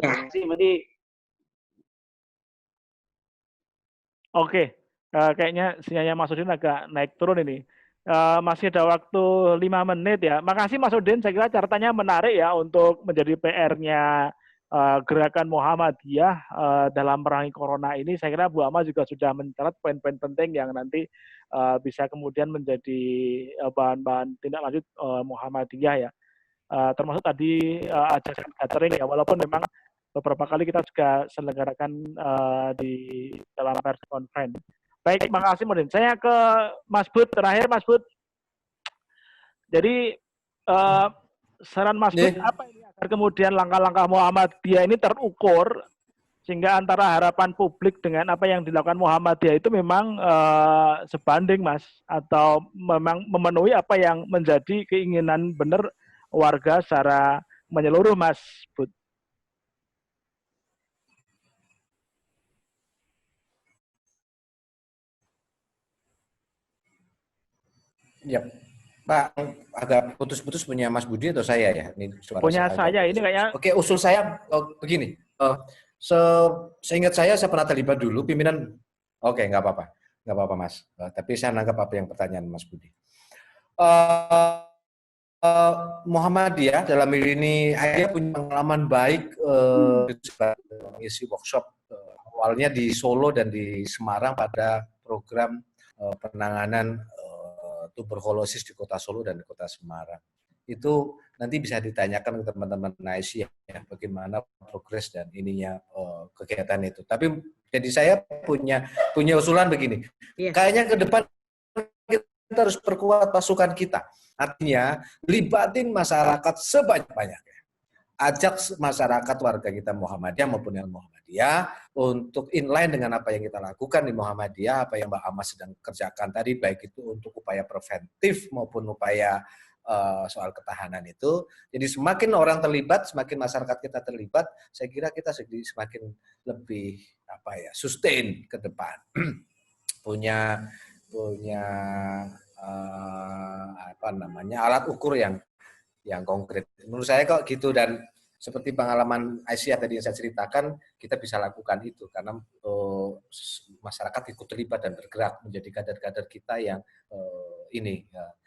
Oke, kayaknya sinyalnya Mas Udin agak naik turun ini. Masih ada waktu 5 menit ya. Makasih Mas Udin, saya kira catatannya menarik ya untuk menjadi PR-nya gerakan Muhammadiyah dalam memerangi corona ini. Saya kira Bu Ama juga sudah mencatat poin-poin penting yang nanti bisa kemudian menjadi bahan-bahan tindak lanjut Muhammadiyah ya. Termasuk tadi ajakan gathering ya, walaupun memang beberapa kali kita juga selenggarakan di dalam press conference. Baik, terima kasih Mas Udin. Saya ke Mas Bud terakhir, Mas Bud. Jadi saran Mas Bud apa ini agar kemudian langkah-langkah Muhammadiyah ini terukur Sehingga antara harapan publik dengan apa yang dilakukan Muhammadiyah itu memang sebanding, Mas, atau memang memenuhi apa yang menjadi keinginan benar warga secara menyeluruh, Mas Bud. Ya, Pak, agak putus-putus punya Mas Budi atau saya ya? Ini suara Punya saya agak saya ini putus. kayaknya. Oke, usul saya begini. Seingat saya pernah terlibat dulu pimpinan. Oke, nggak apa-apa Mas. Tapi saya nangkap apa yang pertanyaan Mas Budi. Muhammadiyah dalam ini dia punya pengalaman baik mengisi workshop awalnya di Solo dan di Semarang pada program penanganan tuberkulosis di Kota Solo dan di Kota Semarang. Itu nanti bisa ditanyakan ke teman-teman Aisyah ya, bagaimana progres dan ininya kegiatan itu. Tapi jadi saya punya usulan begini. Kayaknya ke depan kita harus perkuat pasukan kita. Artinya libatin masyarakat sebanyak-banyaknya. Ajak masyarakat warga kita Muhammadiyah maupun yang Muhammadiyah untuk inline dengan apa yang kita lakukan di Muhammadiyah, apa yang Mbak Amas sedang kerjakan tadi, baik itu untuk upaya preventif maupun upaya soal ketahanan itu. Jadi semakin orang terlibat, semakin masyarakat kita terlibat, saya kira kita semakin lebih sustain ke depan. punya alat ukur yang konkret. Menurut saya kok gitu, dan seperti pengalaman Aisyah tadi yang saya ceritakan, kita bisa lakukan itu karena masyarakat ikut terlibat dan bergerak menjadi kader-kader kita yang ini.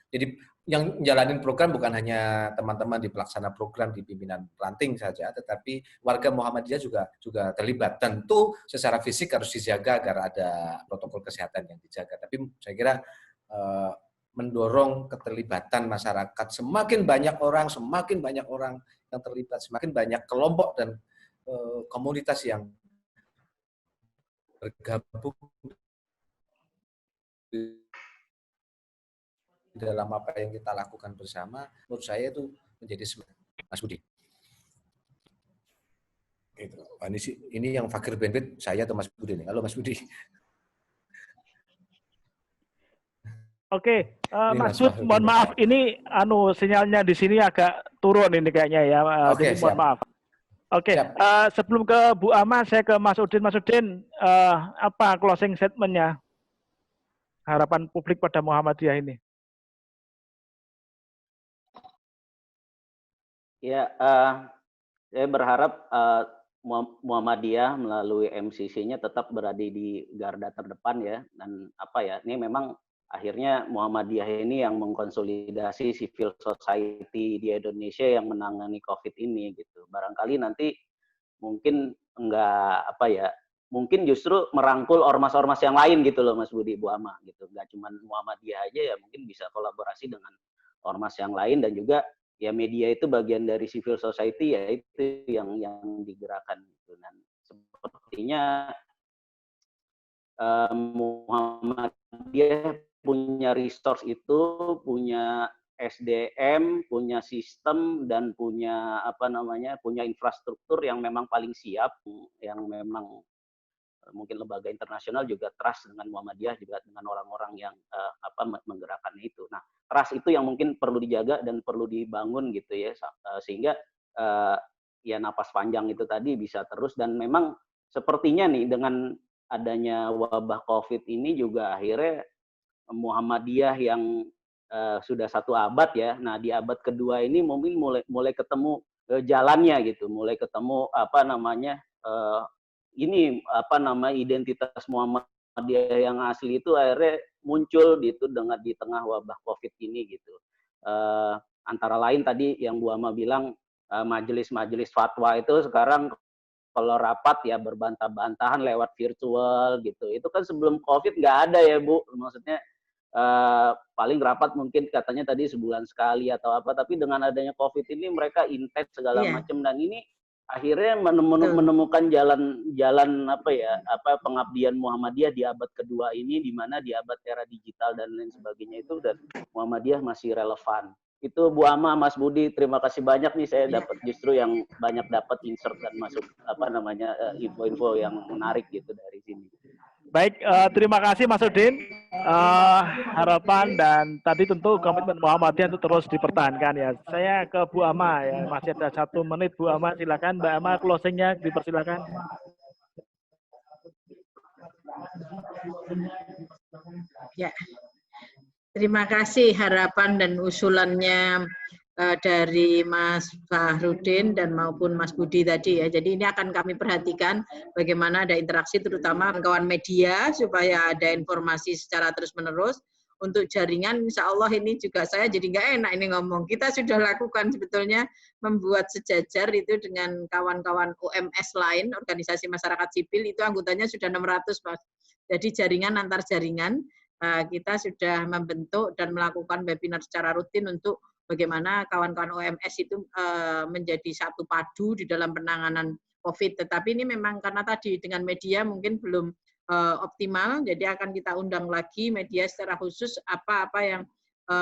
Jadi yang jalanin program bukan hanya teman-teman di pelaksana program di pimpinan ranting saja, tetapi warga Muhammadiyah juga terlibat. Tentu secara fisik harus dijaga agar ada protokol kesehatan yang dijaga. Tapi saya kira mendorong keterlibatan masyarakat, semakin banyak orang yang terlibat, semakin banyak kelompok dan komunitas yang bergabung di dalam apa yang kita lakukan bersama, menurut saya itu menjadi semangat. Mas Budi. Gitu. Ini yang fakir benefit saya atau Mas Budi nih. Halo Mas Budi. Oke, Mas Bud, mohon maaf, ini sinyalnya di sini agak turun ini kayaknya ya. Jadi mohon maaf. Oke, sebelum ke Bu Ama, saya ke Mas Udin. Mas Udin, apa closing statement-nya? Harapan publik pada Muhammadiyah ini. Ya, saya berharap Muhammadiyah melalui MCC-nya tetap berada di garda terdepan ya, dan ini memang akhirnya Muhammadiyah ini yang mengkonsolidasi civil society di Indonesia yang menangani COVID ini gitu. Barangkali nanti mungkin mungkin justru merangkul ormas-ormas yang lain gitu loh Mas Budi, Bu Ama gitu. Nggak cuma Muhammadiyah aja ya, mungkin bisa kolaborasi dengan ormas yang lain, dan juga ya media itu bagian dari civil society ya, itu yang digerakkan gitu. Dan sepertinya Muhammadiyah punya resource itu, punya SDM, punya sistem, dan punya punya infrastruktur yang memang paling siap, yang memang mungkin lembaga internasional juga trust dengan Muhammadiyah, juga dengan orang-orang yang menggerakkan itu. Nah, trust itu yang mungkin perlu dijaga dan perlu dibangun gitu ya, sehingga ya napas panjang itu tadi bisa terus. Dan memang sepertinya nih dengan adanya wabah COVID ini juga akhirnya Muhammadiyah yang sudah 1 abad ya, nah di abad kedua ini mungkin mulai ketemu jalannya gitu, mulai ketemu identitas Muhammadiyah yang asli itu akhirnya muncul gitu di tengah wabah COVID ini gitu. Antara lain tadi yang Bu Ama bilang, majelis-majelis fatwa itu sekarang kalau rapat ya berbantah-bantahan lewat virtual gitu. Itu kan sebelum COVID nggak ada ya Bu, maksudnya paling rapat mungkin katanya tadi sebulan sekali atau apa, tapi dengan adanya COVID ini mereka intens segala macam, dan ini akhirnya menemukan jalan pengabdian Muhammadiyah di abad kedua ini, di mana di abad era digital dan lain sebagainya itu, dan Muhammadiyah masih relevan. Itu Bu Ama, Mas Budi, terima kasih banyak nih, saya dapat justru yang banyak dapat insert dan masuk info-info yang menarik gitu dari sini. Baik, terima kasih Mas Udin. Harapan dan tadi tentu komitmen Muhammadiyah itu terus dipertahankan ya. Saya ke Bu Ama ya, masih ada 1 menit Bu Ama, silakan Mbak Ama, closingnya dipersilakan. Ya, terima kasih harapan dan usulannya dari Mas Fahrudin dan maupun Mas Budi tadi ya. Jadi ini akan kami perhatikan bagaimana ada interaksi terutama kawan media supaya ada informasi secara terus-menerus. Untuk jaringan insya Allah ini juga saya jadi nggak enak ini ngomong. Kita sudah lakukan sebetulnya membuat sejajar itu dengan kawan-kawan OMS lain, organisasi masyarakat sipil, itu anggotanya sudah 600 Mas. Jadi jaringan antar jaringan kita sudah membentuk dan melakukan webinar secara rutin untuk bagaimana kawan-kawan OMS itu menjadi satu padu di dalam penanganan COVID. Tetapi ini memang karena tadi dengan media mungkin belum optimal, jadi akan kita undang lagi media secara khusus apa-apa yang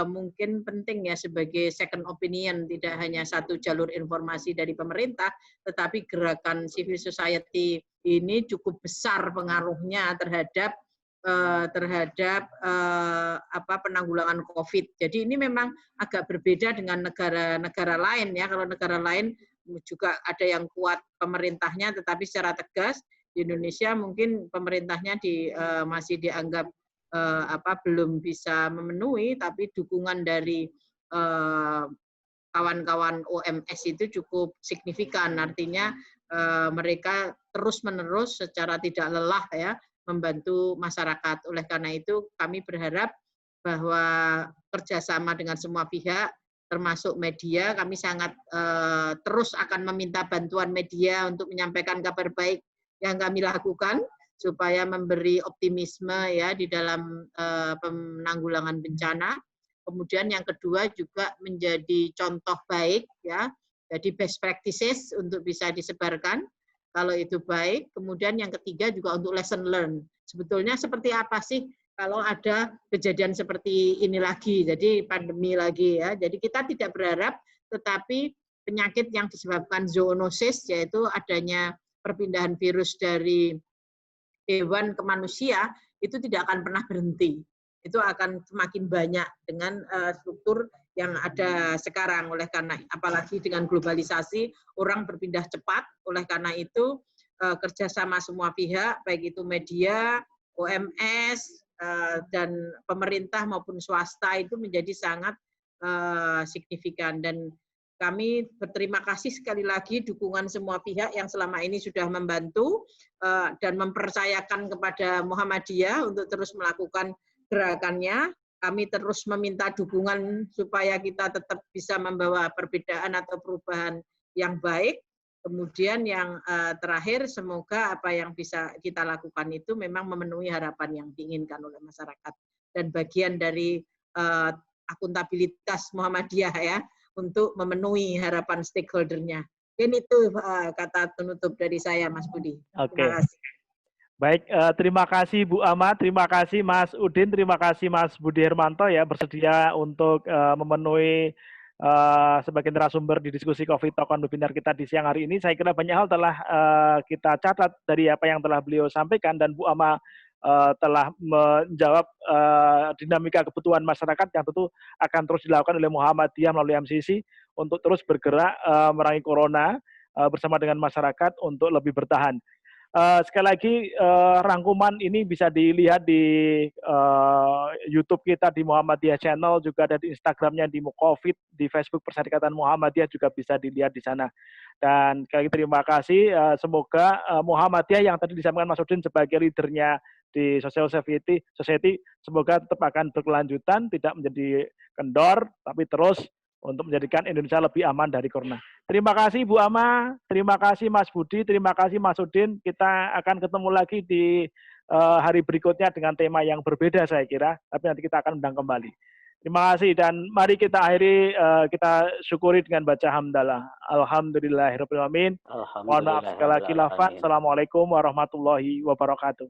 mungkin penting ya sebagai second opinion, tidak hanya satu jalur informasi dari pemerintah, tetapi gerakan civil society ini cukup besar pengaruhnya terhadap penanggulangan COVID. Jadi ini memang agak berbeda dengan negara-negara lain ya. Kalau negara lain juga ada yang kuat pemerintahnya, tetapi secara tegas di Indonesia mungkin pemerintahnya masih dianggap belum bisa memenuhi, tapi dukungan dari kawan-kawan OMS itu cukup signifikan. Artinya mereka terus-menerus secara tidak lelah ya membantu masyarakat. Oleh karena itu kami berharap bahwa kerjasama dengan semua pihak, termasuk media, kami sangat terus akan meminta bantuan media untuk menyampaikan kabar baik yang kami lakukan supaya memberi optimisme ya di dalam penanggulangan bencana. Kemudian yang kedua juga menjadi contoh baik ya, jadi best practices untuk bisa disebarkan kalau itu baik. Kemudian yang ketiga juga untuk lesson learn. Sebetulnya seperti apa sih kalau ada kejadian seperti ini lagi, jadi pandemi lagi ya. Jadi kita tidak berharap, tetapi penyakit yang disebabkan zoonosis, yaitu adanya perpindahan virus dari hewan ke manusia, itu tidak akan pernah berhenti. Itu akan semakin banyak dengan struktur yang ada sekarang. Oleh karena apalagi dengan globalisasi, orang berpindah cepat. Oleh karena itu kerjasama semua pihak, baik itu media, OMS, dan pemerintah maupun swasta itu menjadi sangat signifikan. Dan kami berterima kasih sekali lagi dukungan semua pihak yang selama ini sudah membantu dan mempercayakan kepada Muhammadiyah untuk terus melakukan gerakannya. Kami terus meminta dukungan supaya kita tetap bisa membawa perbedaan atau perubahan yang baik. Kemudian yang terakhir, semoga apa yang bisa kita lakukan itu memang memenuhi harapan yang diinginkan oleh masyarakat. Dan bagian dari akuntabilitas Muhammadiyah ya, untuk memenuhi harapan stakeholder-nya. Dan itu kata penutup dari saya, Mas Budi. Terima kasih. Baik, terima kasih Bu Ama, terima kasih Mas Udin, terima kasih Mas Budi Hermanto ya bersedia untuk memenuhi sebagai narasumber di diskusi COVID Talk on webinar kita di siang hari ini. Saya kira banyak hal telah kita catat dari apa yang telah beliau sampaikan, dan Bu Ama telah menjawab dinamika kebutuhan masyarakat yang tentu akan terus dilakukan oleh Muhammadiyah melalui MCC untuk terus bergerak merangi corona bersama dengan masyarakat untuk lebih bertahan. Sekali lagi rangkuman ini bisa dilihat di YouTube kita di Muhammadiyah Channel, juga ada di Instagramnya di Muqofid, di Facebook Perserikatan Muhammadiyah juga bisa dilihat di sana. Dan sekali lagi terima kasih. Semoga Muhammadiyah yang tadi disampaikan Mas Udin sebagai leadernya di Social Society semoga tetap akan berkelanjutan, tidak menjadi kendor, tapi terus untuk menjadikan Indonesia lebih aman dari corona. Terima kasih Bu Ama, terima kasih Mas Budi, terima kasih Mas Udin. Kita akan ketemu lagi di hari berikutnya dengan tema yang berbeda saya kira, tapi nanti kita akan undang kembali. Terima kasih dan mari kita akhiri, kita syukuri dengan baca hamdalah. Alhamdulillahirrahmanirrahim. Mohon maaf sekali lagi lafaz. Assalamualaikum warahmatullahi wabarakatuh.